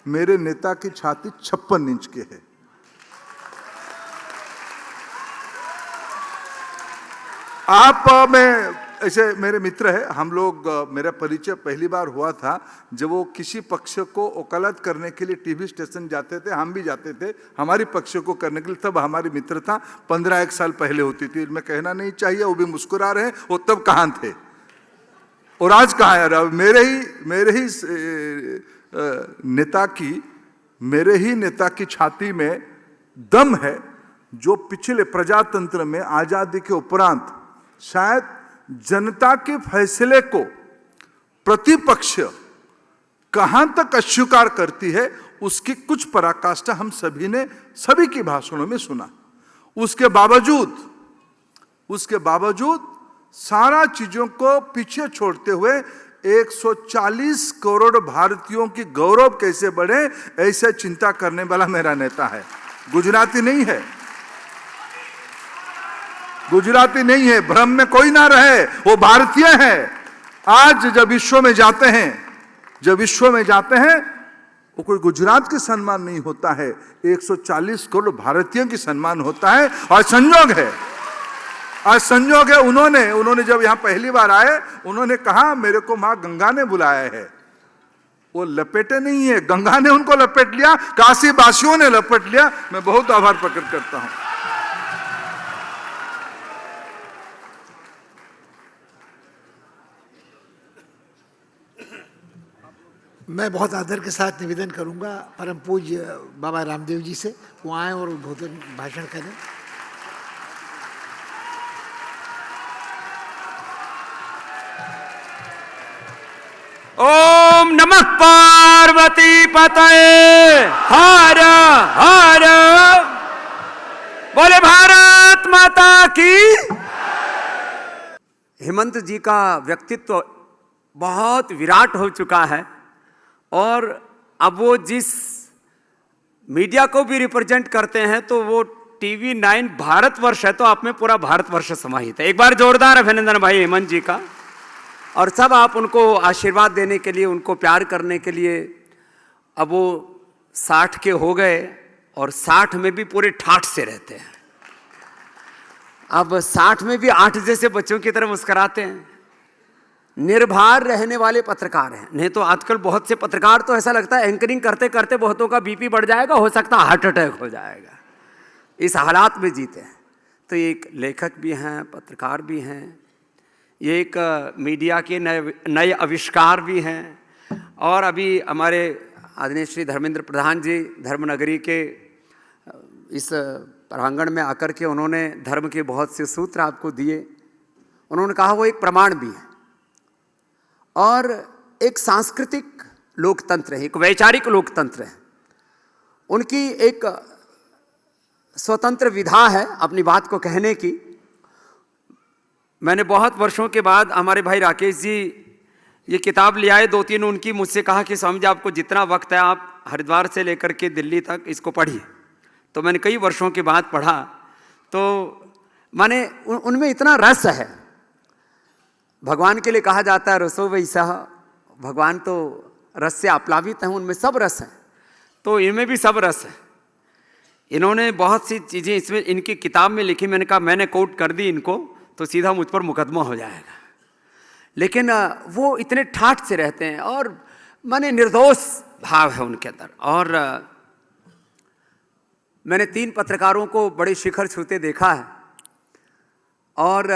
मेरे नेता की छाती 56 इंच के है। आप में ऐसे मेरे मित्र है, हम लोग, मेरा परिचय पहली बार हुआ था जब वो किसी पक्ष को वकालत करने के लिए टीवी स्टेशन जाते थे, हम भी जाते थे हमारी पक्ष को करने के लिए। तब हमारी मित्रता 15-1 साल पहले होती थी। मैं कहना नहीं चाहिए, वो भी मुस्कुरा रहे हैं, वो तब कहाँ थे और आज कहाँ है। अब मेरे ही नेता की छाती में दम है, जो पिछले प्रजातंत्र में आजादी के उपरांत शायद जनता के फैसले को प्रतिपक्ष कहां तक अस्वीकार करती है, उसकी कुछ पराकाष्ठा हम सभी के भाषणों में सुना। उसके बावजूद सारा चीजों को पीछे छोड़ते हुए 140 करोड़ भारतीयों की गौरव कैसे बढ़े, ऐसे चिंता करने वाला मेरा नेता है। गुजराती नहीं है, भ्रम में कोई ना रहे, वो भारतीय है। आज जब विश्व में जाते हैं वो कोई गुजरात के सम्मान नहीं होता है, 140 करोड़ भारतीयों की सम्मान होता है। और संयोग है उन्होंने जब यहां पहली बार आए, उन्होंने कहा मेरे को मां गंगा ने बुलाया है। वो लपेटे नहीं है, गंगा ने उनको लपेट लिया, काशी वासियों ने लपेट लिया। मैं बहुत आभार प्रकट करता हूं। मैं बहुत आदर के साथ निवेदन करूंगा परम पूज्य बाबा रामदेव जी से, वो आए और उद्बोधन भाषण करें। ओम नमः पार्वती पतये हर हर। बोले भारत माता की। हेमंत जी का व्यक्तित्व बहुत विराट हो चुका है और अब वो जिस मीडिया को भी रिप्रेजेंट करते हैं तो वो टीवी 9 भारतवर्ष है, तो आप में पूरा भारतवर्ष समाहित है। एक बार जोरदार अभिनंदन भाई हेमंत जी का। और सब आप उनको आशीर्वाद देने के लिए, उनको प्यार करने के लिए, अब वो 60 के हो गए और 60 में भी पूरे ठाठ से रहते हैं। अब 60 में भी 8 जैसे बच्चों की तरह मुस्कुराते हैं। निर्भर रहने वाले पत्रकार हैं। नहीं तो आजकल बहुत से पत्रकार तो ऐसा लगता है एंकरिंग करते करते बहुतों का बीपी बढ़ जाएगा, हो सकता है हार्ट अटैक हो जाएगा। इस हालात में जीते हैं। तो ये एक लेखक भी हैं, पत्रकार भी हैं, ये एक मीडिया के नए आविष्कार भी हैं। और अभी हमारे आदरणीय श्री धर्मेंद्र प्रधान जी धर्मनगरी के इस प्रांगण में आकर के उन्होंने धर्म के बहुत से सूत्र आपको दिए। उन्होंने कहा वो एक प्रमाण भी है और एक सांस्कृतिक लोकतंत्र है, एक वैचारिक लोकतंत्र है। उनकी एक स्वतंत्र विधा है अपनी बात को कहने की। मैंने बहुत वर्षों के बाद हमारे भाई राकेश जी ये किताब ले आए, 2-3 उनकी, मुझसे कहा कि स्वामी जी आपको जितना वक्त है आप हरिद्वार से लेकर के दिल्ली तक इसको पढ़िए। तो मैंने कई वर्षों के बाद पढ़ा तो माने उनमें इतना रस है। भगवान के लिए कहा जाता है रसो वैसा, भगवान तो रस से आप्लावित हैं, उनमें सब रस है, तो इनमें भी सब रस है। इन्होंने बहुत सी चीज़ें इसमें इनकी किताब में लिखी। मैंने कहा मैंने कोट कर दी इनको तो सीधा मुझ पर मुकदमा हो जाएगा, लेकिन वो इतने ठाठ से रहते हैं और माने निर्दोष भाव है उनके अंदर। और मैंने 3 पत्रकारों को बड़े शिखर छूते देखा है और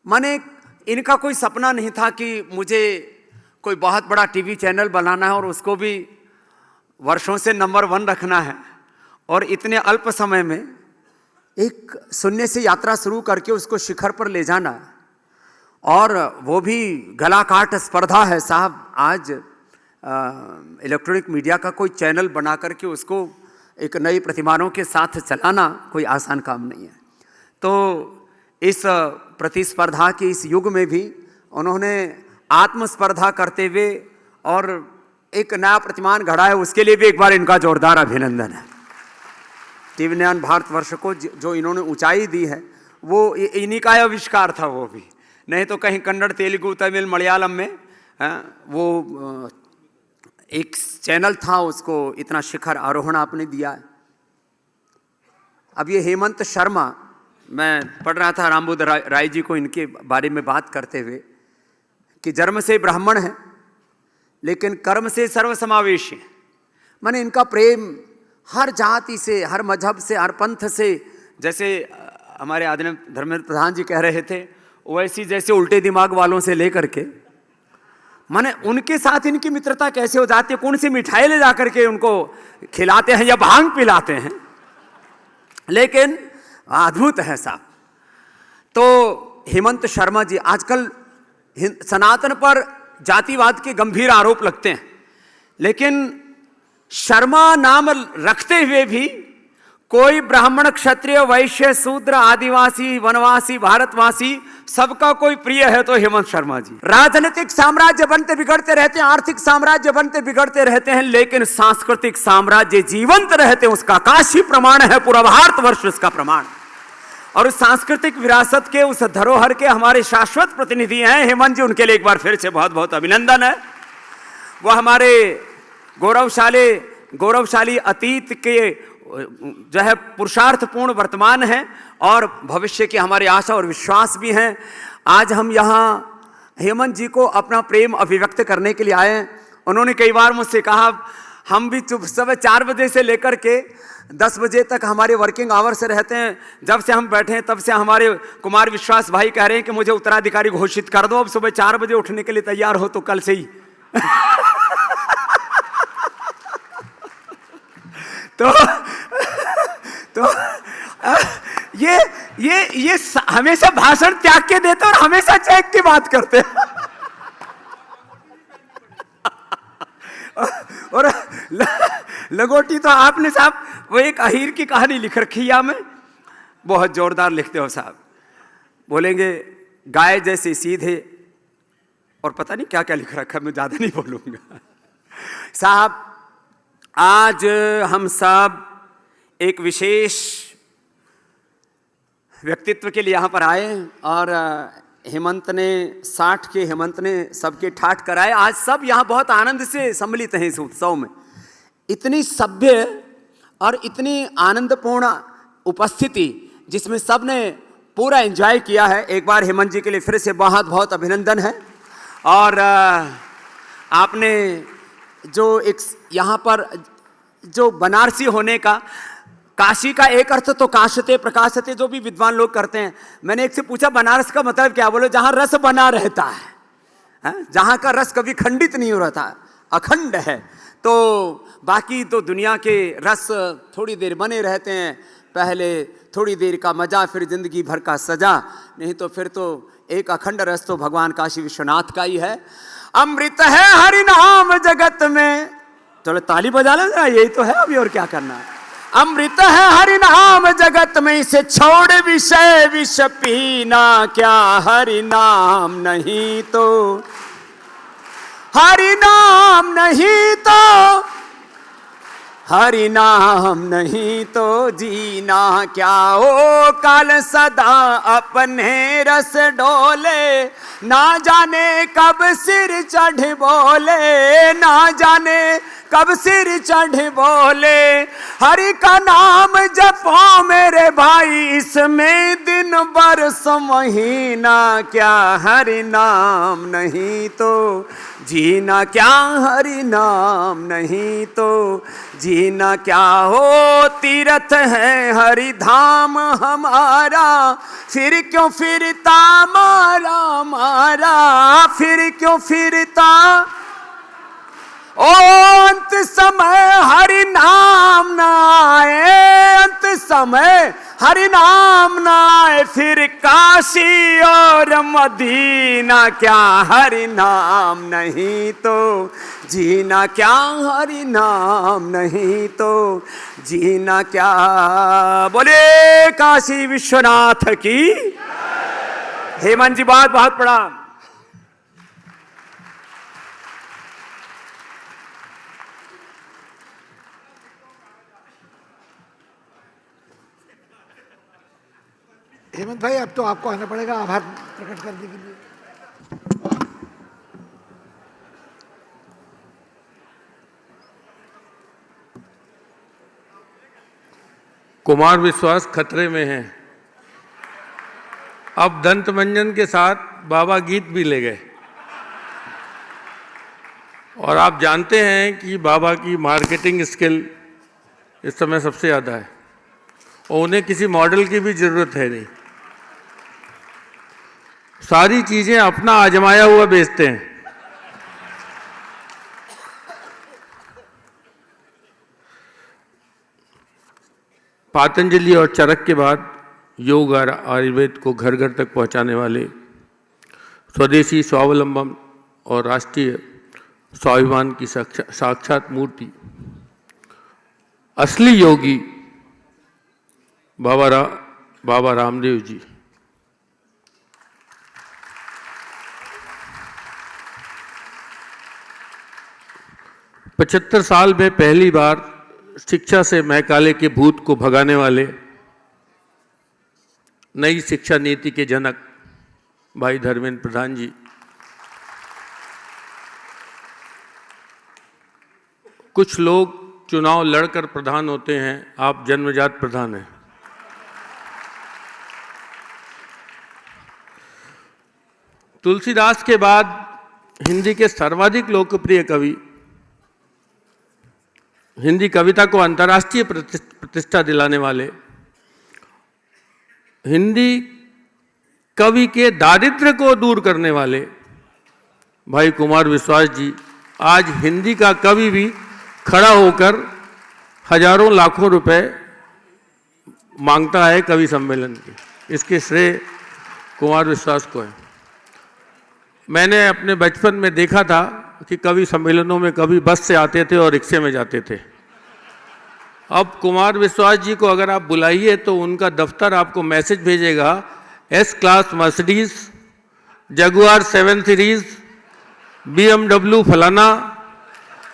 माने इनका कोई सपना नहीं था कि मुझे कोई बहुत बड़ा टीवी चैनल बनाना है और उसको भी वर्षों से नंबर 1 रखना है और इतने अल्प समय में एक शून्य से यात्रा शुरू करके उसको शिखर पर ले जाना है। और वो भी गला काट स्पर्धा है साहब। आज इलेक्ट्रॉनिक मीडिया का कोई चैनल बना करके उसको एक नई प्रतिमानों के साथ चलाना कोई आसान काम नहीं है। तो इस प्रतिस्पर्धा के इस युग में भी उन्होंने आत्मस्पर्धा करते हुए और एक नया प्रतिमान गढ़ा है, उसके लिए भी एक बार इनका जोरदार अभिनंदन है। टीवी 9 भारतवर्ष को जो इन्होंने ऊंचाई दी है वो इन्हीं का आविष्कार था। वो भी नहीं तो कहीं कन्नड़, तेलुगु, तमिल, मलयालम में वो एक चैनल था, उसको इतना शिखर आरोहण आपने दिया है। अब ये हेमंत शर्मा, मैं पढ़ रहा था रामबुद्ध राय जी को इनके बारे में बात करते हुए कि जन्म से ब्राह्मण है लेकिन कर्म से सर्वसमावेशी है। माने इनका प्रेम हर जाति से, हर मजहब से, हर पंथ से, जैसे हमारे आदरणीय धर्मेंद्र प्रधान जी कह रहे थे, वैसी जैसे उल्टे दिमाग वालों से लेकर के माने उनके साथ इनकी मित्रता कैसे हो जाती है। कौन सी मिठाई ले जाकर के उनको खिलाते हैं या भांग पिलाते हैं, लेकिन अद्भुत है साहब। तो हेमंत शर्मा जी, आजकल सनातन पर जातिवाद के गंभीर आरोप लगते हैं, लेकिन शर्मा नाम रखते हुए भी कोई ब्राह्मण, क्षत्रिय, वैश्य, शूद्र, आदिवासी, वनवासी, भारतवासी सबका कोई प्रिय है तो हेमंत शर्मा जी। राजनीतिक साम्राज्य बनते बिगड़ते रहते हैं, आर्थिक साम्राज्य बनते बिगड़ते रहते हैं, लेकिन सांस्कृतिक साम्राज्य जीवंत रहते हैं, उसका काशी प्रमाण है, पूरा भारतवर्ष उसका प्रमाण। और उस सांस्कृतिक विरासत के, उस धरोहर के हमारे शाश्वत प्रतिनिधि हैं हेमंत जी। उनके लिए एक बार फिर से बहुत बहुत अभिनंदन है। वह हमारे गौरवशाली अतीत के जो है पुरुषार्थपूर्ण वर्तमान है और भविष्य की हमारी आशा और विश्वास भी हैं। आज हम यहाँ हेमंत जी को अपना प्रेम अभिव्यक्त करने के लिए आए हैं। उन्होंने कई बार मुझसे कहा हम भी सुबह 4 बजे से लेकर के 10 बजे तक हमारे वर्किंग आवर्स रहते हैं। जब से हम बैठे हैं तब से हमारे कुमार विश्वास भाई कह रहे हैं कि मुझे उत्तराधिकारी घोषित कर दो, अब सुबह 4 बजे उठने के लिए तैयार हो तो कल से ही। तो ये हमेशा भाषण त्याग के देते और हमेशा चेक की बात करते और लगोटी तो आपने साहब वो एक अहीर की कहानी लिख रखी है, में बहुत जोरदार लिखते हो साहब। बोलेंगे गाय जैसे सीधे, और पता नहीं क्या क्या लिख रखा है, मैं ज़्यादा नहीं बोलूँगा। साहब, आज हम सब एक विशेष व्यक्तित्व के लिए यहाँ पर आए और हेमंत ने 60 के हेमंत ने सबके ठाठ कराए। आज सब यहाँ बहुत आनंद से सम्मिलित हैं इस उत्सव में। इतनी सभ्य और इतनी आनंदपूर्ण उपस्थिति जिसमें सब ने पूरा एंजॉय किया है। एक बार हेमंत जी के लिए फिर से बहुत बहुत अभिनंदन है। और आपने जो एक यहाँ पर जो बनारसी होने का, काशी का एक अर्थ तो काशते प्रकाशते जो भी विद्वान लोग करते हैं। मैंने एक से पूछा बनारस का मतलब क्या, बोले जहाँ रस बना रहता है, जहाँ का रस कभी खंडित नहीं हो रहता, अखंड है। तो बाकी तो दुनिया के रस थोड़ी देर बने रहते हैं, पहले थोड़ी देर का मजा, फिर जिंदगी भर का सजा, नहीं तो फिर तो एक अखंड रस तो भगवान काशी विश्वनाथ का ही है। अमृत है हरि नाम जगत में, चलो ताली बजा लो जरा, यही तो है अभी, और क्या करना है। अमृत है हरि नाम जगत में, इसे छोड़ विषय विष पीना क्या, हरि नाम नहीं तो, हरि नाम नहीं तो, हरि नाम नहीं तो जीना क्या। ओ काल सदा अपने रस डोले, ना जाने कब सिर चढ़ बोले, ना जाने कब सिर चढ़ बोले। हरि का नाम जपो मेरे भाई, इसमें दिन बरस महीना क्या, हरि नाम नहीं तो जीना क्या, हरि नाम नहीं तो जीना क्या। हो तीर्थ है हरि धाम हमारा, फिर क्यों फिरता मारा मारा, फिर क्यों फिरता। ओ अंत समय हरि नाम न आए, अंत समय हरि नाम न आए, फिर काशी और मदीना क्या, हरि नाम नहीं तो जीना क्या, हरि नाम नहीं तो जीना क्या। बोले काशी विश्वनाथ की। हेमंत जी बहुत बहुत प्रणाम। हेमंत भाई, अब तो आपको आना पड़ेगा आभार प्रकट करने के लिए। कुमार विश्वास खतरे में हैं। अब दंत मंजन के साथ बाबा गीत भी ले गए, और आप जानते हैं कि बाबा की मार्केटिंग स्किल इस समय सबसे ज़्यादा है, और उन्हें किसी मॉडल की भी ज़रूरत है नहीं। सारी चीज़ें अपना आजमाया हुआ बेचते हैं। पातंजलि और चरक के बाद योग और आयुर्वेद को घर घर तक पहुंचाने वाले स्वदेशी स्वावलंबन और राष्ट्रीय स्वाभिमान की साक्षात मूर्ति, असली योगी बाबा रामदेव जी। पचहत्तर साल में पहली बार शिक्षा से मैकाले के भूत को भगाने वाले नई शिक्षा नीति के जनक भाई धर्मेंद्र प्रधान जी। कुछ लोग चुनाव लड़कर प्रधान होते हैं, आप जन्मजात प्रधान हैं। तुलसीदास के बाद हिंदी के सर्वाधिक लोकप्रिय कवि, हिंदी कविता को अंतर्राष्ट्रीय प्रतिष्ठा दिलाने वाले, हिंदी कवि के दारिद्र्य को दूर करने वाले भाई कुमार विश्वास जी, आज हिंदी का कवि भी खड़ा होकर हजारों लाखों रुपए मांगता है कवि सम्मेलन के। इसके श्रेय कुमार विश्वास को है। मैंने अपने बचपन में देखा था कि कवि सम्मेलनों में कभी बस से आते थे और रिक्शे में जाते थे। अब कुमार विश्वास जी को अगर आप बुलाइए तो उनका दफ्तर आपको मैसेज भेजेगा S class Mercedes, Jaguar 7 series, BMW फलाना,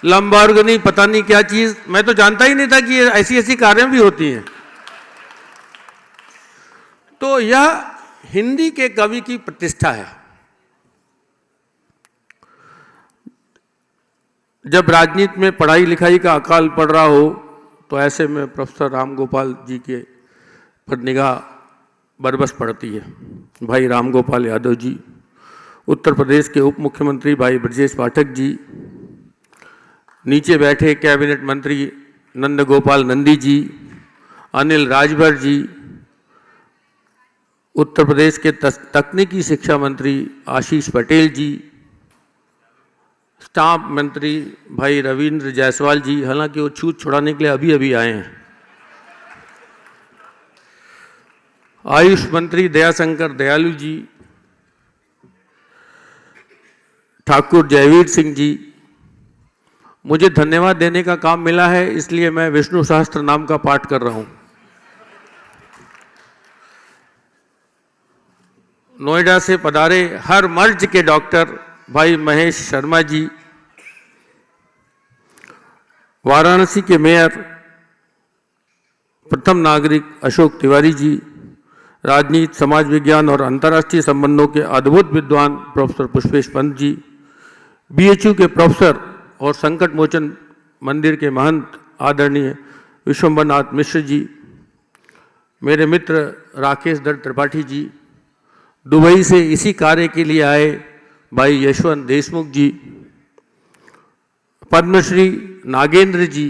लंबोर्गिनी पता नहीं क्या चीज, मैं तो जानता ही नहीं था कि ऐसी ऐसी कारें भी होती हैं। तो यह हिंदी के कवि की प्रतिष्ठा है। जब राजनीति में पढ़ाई लिखाई का अकाल पड़ रहा हो तो ऐसे में प्रोफेसर राम गोपाल जी के पर निगाह बरबस पड़ती है। भाई राम गोपाल यादव जी, उत्तर प्रदेश के उप मुख्यमंत्री भाई ब्रजेश पाठक जी, नीचे बैठे कैबिनेट मंत्री नंद गोपाल नंदी जी, अनिल राजभर जी, उत्तर प्रदेश के तकनीकी शिक्षा मंत्री आशीष पटेल जी, स्टाफ मंत्री भाई रविंद्र जायसवाल जी, हालांकि वो छूत छुड़ाने के लिए अभी अभी आए हैं, आयुष मंत्री दयाशंकर दयालु जी, ठाकुर जयवीर सिंह जी। मुझे धन्यवाद देने का काम मिला है, इसलिए मैं विष्णु सहस्त्र नाम का पाठ कर रहा हूं। नोएडा से पधारे हर मर्ज के डॉक्टर भाई महेश शर्मा जी, वाराणसी के मेयर प्रथम नागरिक अशोक तिवारी जी, राजनीति, समाज विज्ञान और अंतर्राष्ट्रीय संबंधों के अद्भुत विद्वान प्रोफेसर पुष्पेश पंत जी, BHU के प्रोफेसर और संकट मोचन मंदिर के महंत आदरणीय विश्वम्भरनाथ मिश्र जी, मेरे मित्र राकेश दत्त त्रिपाठी जी, दुबई से इसी कार्य के लिए आए भाई यशवंत देशमुख जी, पद्मश्री नागेंद्र जी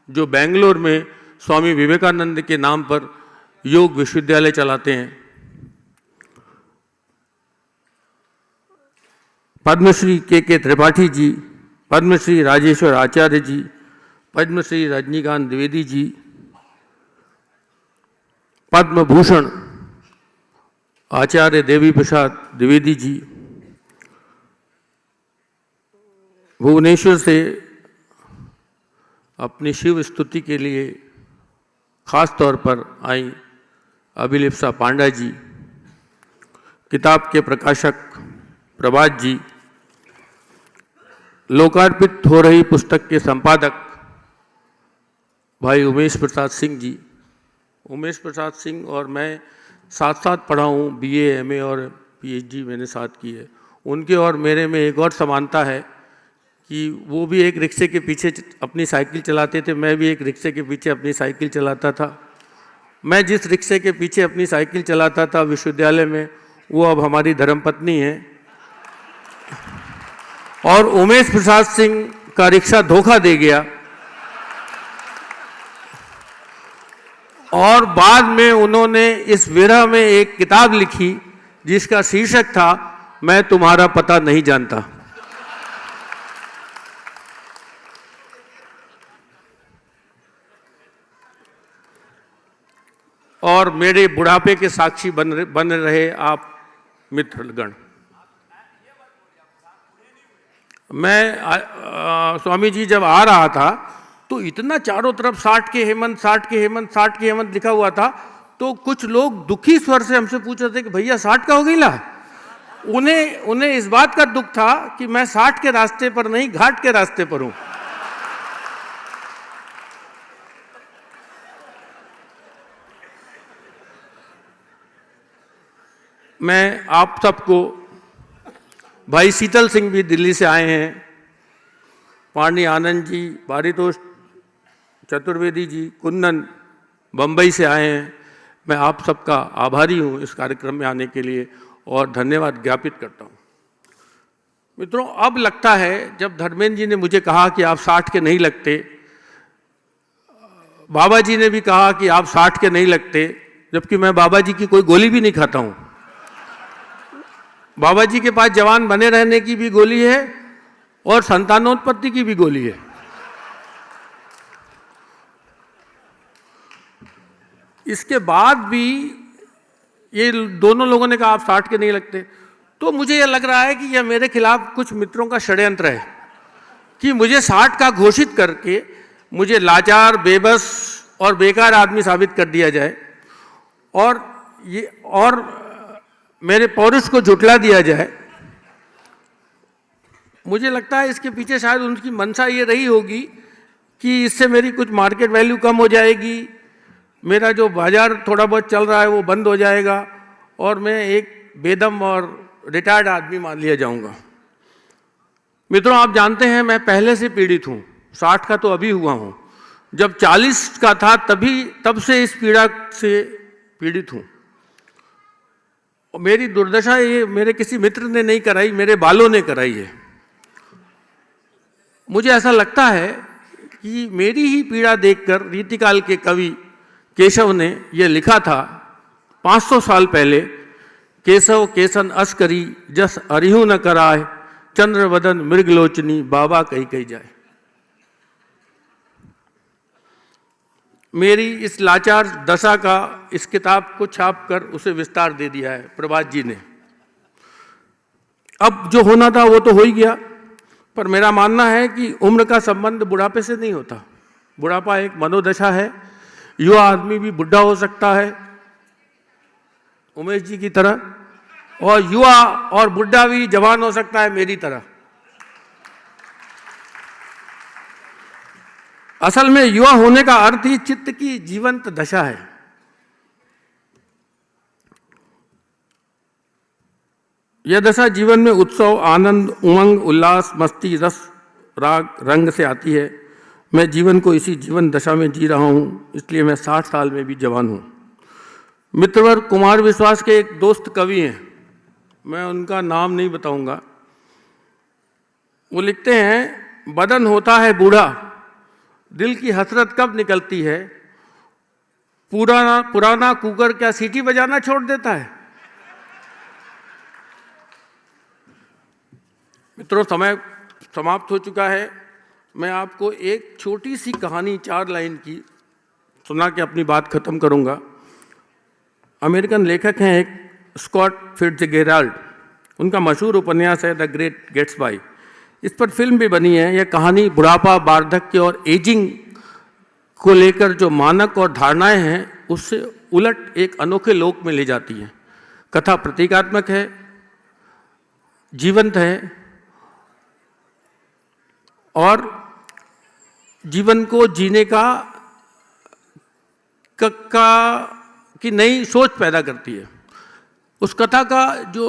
जो बेंगलोर में स्वामी विवेकानंद के नाम पर योग विश्वविद्यालय चलाते हैं, पद्मश्री के त्रिपाठी जी, पद्मश्री राजेश्वर आचार्य जी, पद्मश्री रजनीकांत द्विवेदी जी, पद्म भूषण आचार्य देवी प्रसाद द्विवेदी जी, भुवनेश्वर से अपनी शिव स्तुति के लिए खास तौर पर आई अभिलिप्सा पांडा जी, किताब के प्रकाशक प्रभात जी, लोकार्पित हो रही पुस्तक के संपादक भाई उमेश प्रसाद सिंह जी। उमेश प्रसाद सिंह और मैं साथ साथ पढ़ा हूँ, BA MA और PhD मैंने साथ की है। उनके और मेरे में एक और समानता है कि वो भी एक रिक्शे के पीछे अपनी साइकिल चलाते थे, मैं भी एक रिक्शे के पीछे अपनी साइकिल चलाता था। मैं जिस रिक्शे के पीछे अपनी साइकिल चलाता था विश्वविद्यालय में, वो अब हमारी धर्मपत्नी है। और उमेश प्रसाद सिंह का रिक्शा धोखा दे गया और बाद में उन्होंने इस विरह में एक किताब लिखी जिसका शीर्षक था मैं तुम्हारा पता नहीं जानता। और मेरे बुढ़ापे के साक्षी बन रहे आप मित्रगण। मैं स्वामी जी जब आ रहा था तो इतना चारों तरफ 60 के हेमंत, 60 के हेमंत, 60 के हेमंत लिखा हुआ था, तो कुछ लोग दुखी स्वर से हमसे पूछ रहे थे कि भैया 60 का हो गई ला। उन्हें इस बात का दुख था कि मैं 60 के रास्ते पर नहीं, घाट के रास्ते पर हूं। मैं आप सबको, भाई शीतल सिंह भी दिल्ली से आए हैं, पांडे आनंद जी, पारितोष चतुर्वेदी जी, कुंदन बम्बई से आए हैं। मैं आप सबका आभारी हूं इस कार्यक्रम में आने के लिए और धन्यवाद ज्ञापित करता हूं। मित्रों, अब लगता है जब धर्मेंद्र जी ने मुझे कहा कि आप 60 के नहीं लगते, बाबा जी ने भी कहा कि आप 60 के नहीं लगते, जबकि मैं बाबा जी की कोई गोली भी नहीं खाता हूं। बाबा जी के पास जवान बने रहने की भी गोली है और संतानोत्पत्ति की भी गोली है। इसके बाद भी ये दोनों लोगों ने कहा आप 60 के नहीं लगते, तो मुझे यह लग रहा है कि यह मेरे खिलाफ कुछ मित्रों का षड्यंत्र है कि मुझे 60 का घोषित करके मुझे लाचार, बेबस और बेकार आदमी साबित कर दिया जाए। और मेरे पौरुष को झुठला दिया जाए। मुझे लगता है इसके पीछे शायद उनकी मंशा ये रही होगी कि इससे मेरी कुछ मार्केट वैल्यू कम हो जाएगी, मेरा जो बाजार थोड़ा बहुत चल रहा है वो बंद हो जाएगा और मैं एक बेदम और रिटायर्ड आदमी मान लिया जाऊंगा। मित्रों, आप जानते हैं मैं पहले से पीड़ित हूँ, 60 का तो अभी हुआ हूँ। जब 40 का था तब से इस पीड़ा से पीड़ित हूँ। मेरी दुर्दशा ये मेरे किसी मित्र ने नहीं कराई, मेरे बालों ने कराई है। मुझे ऐसा लगता है कि मेरी ही पीड़ा देखकर रीतिकाल के कवि केशव ने यह लिखा था 500 साल पहले, केशव केसन अस करी जस अरिहु न कराए, चंद्रवदन मृगलोचनी बाबा कही कही जाए। मेरी इस लाचार दशा का इस किताब को छापकर उसे विस्तार दे दिया है प्रभात जी ने। अब जो होना था वो तो हो ही गया, पर मेरा मानना है कि उम्र का संबंध बुढ़ापे से नहीं होता। बुढ़ापा एक मनोदशा है। युवा आदमी भी बुढ़ा हो सकता है उमेश जी की तरह, और युवा और बुढ़ा भी जवान हो सकता है मेरी तरह। असल में युवा होने का अर्थ ही चित्त की जीवंत दशा है। यह दशा जीवन में उत्सव, आनंद, उमंग, उल्लास, मस्ती, रस, राग, रंग से आती है। मैं जीवन को इसी जीवन दशा में जी रहा हूँ, इसलिए मैं 60 साल में भी जवान हूँ। मित्रवर कुमार विश्वास के एक दोस्त कवि हैं, मैं उनका नाम नहीं बताऊंगा। वो लिखते हैं, बदन होता है बूढ़ा, दिल की हसरत कब निकलती है, पुराना कुकर क्या सीटी बजाना छोड़ देता है। मित्रों, समय समाप्त हो चुका है। मैं आपको एक छोटी सी कहानी 4 लाइन की सुना के अपनी बात खत्म करूंगा। अमेरिकन लेखक हैं एक स्कॉट फिट्जगेराल्ड, उनका मशहूर उपन्यास है द ग्रेट गेट्सबाई। इस पर फिल्म भी बनी है। यह कहानी बुढ़ापा, वार्धक्य और एजिंग को लेकर जो मानक और धारणाएं हैं उससे उलट एक अनोखे लोक में ले जाती है। कथा प्रतीकात्मक है, जीवंत है और जीवन को जीने की नई सोच पैदा करती है। उस कथा का जो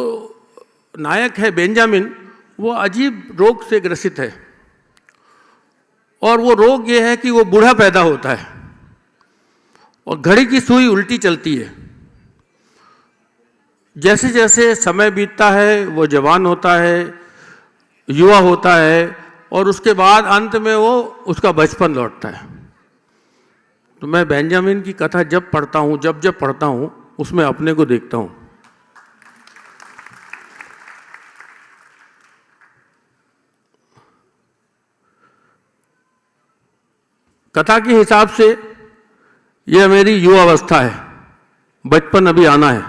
नायक है बेंजामिन, वो अजीब रोग से ग्रसित है और वो रोग ये है कि वो बूढ़ा पैदा होता है और घड़ी की सुई उल्टी चलती है। जैसे जैसे समय बीतता है वो जवान होता है, युवा होता है और उसके बाद अंत में वो उसका बचपन लौटता है। तो मैं बेंजामिन की कथा जब पढ़ता हूँ, जब पढ़ता हूँ, उसमें अपने को देखता हूँ। कथा के हिसाब से यह मेरी युवा अवस्था है, बचपन अभी आना है।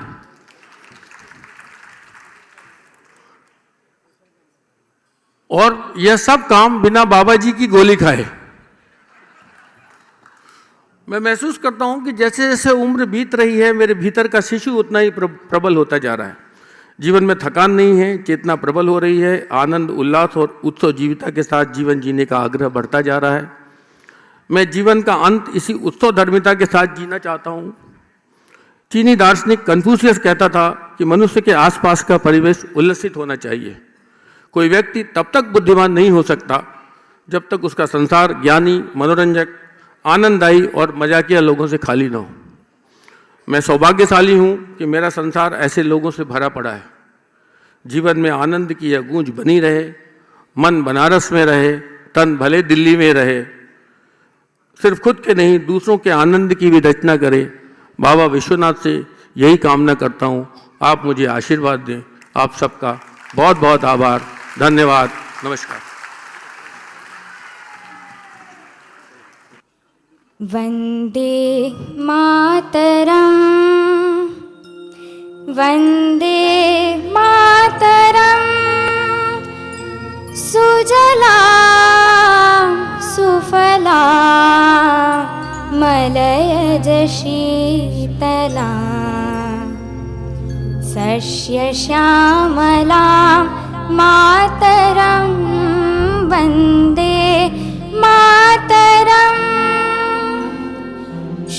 और यह सब काम बिना बाबा जी की गोली खाए। मैं महसूस करता हूं कि जैसे जैसे उम्र बीत रही है, मेरे भीतर का शिशु उतना ही प्रबल होता जा रहा है। जीवन में थकान नहीं है, चेतना प्रबल हो रही है, आनंद, उल्लास और उत्सव जीविता के साथ जीवन जीने का आग्रह बढ़ता जा रहा है। मैं जीवन का अंत इसी उत्सव धर्मिता के साथ जीना चाहता हूँ। चीनी दार्शनिक कन्फ्यूशियस कहता था कि मनुष्य के आसपास का परिवेश उल्लसित होना चाहिए। कोई व्यक्ति तब तक बुद्धिमान नहीं हो सकता जब तक उसका संसार ज्ञानी, मनोरंजक, आनंददायी और मजाकिया लोगों से खाली न हो। मैं सौभाग्यशाली हूँ कि मेरा संसार ऐसे लोगों से भरा पड़ा है। जीवन में आनंद की यह गूंज बनी रहे, मन बनारस में रहे, तन भले दिल्ली में रहे। सिर्फ खुद के नहीं, दूसरों के आनंद की भी रचना करे। बाबा विश्वनाथ से यही कामना करता हूँ। आप मुझे आशीर्वाद दें। आप सबका बहुत बहुत आभार, धन्यवाद, नमस्कार। वंदे मातरम, वंदे मातरम, सुजला सुफला मलयज शीतला, सस्यश्यामलां मातरं वन्दे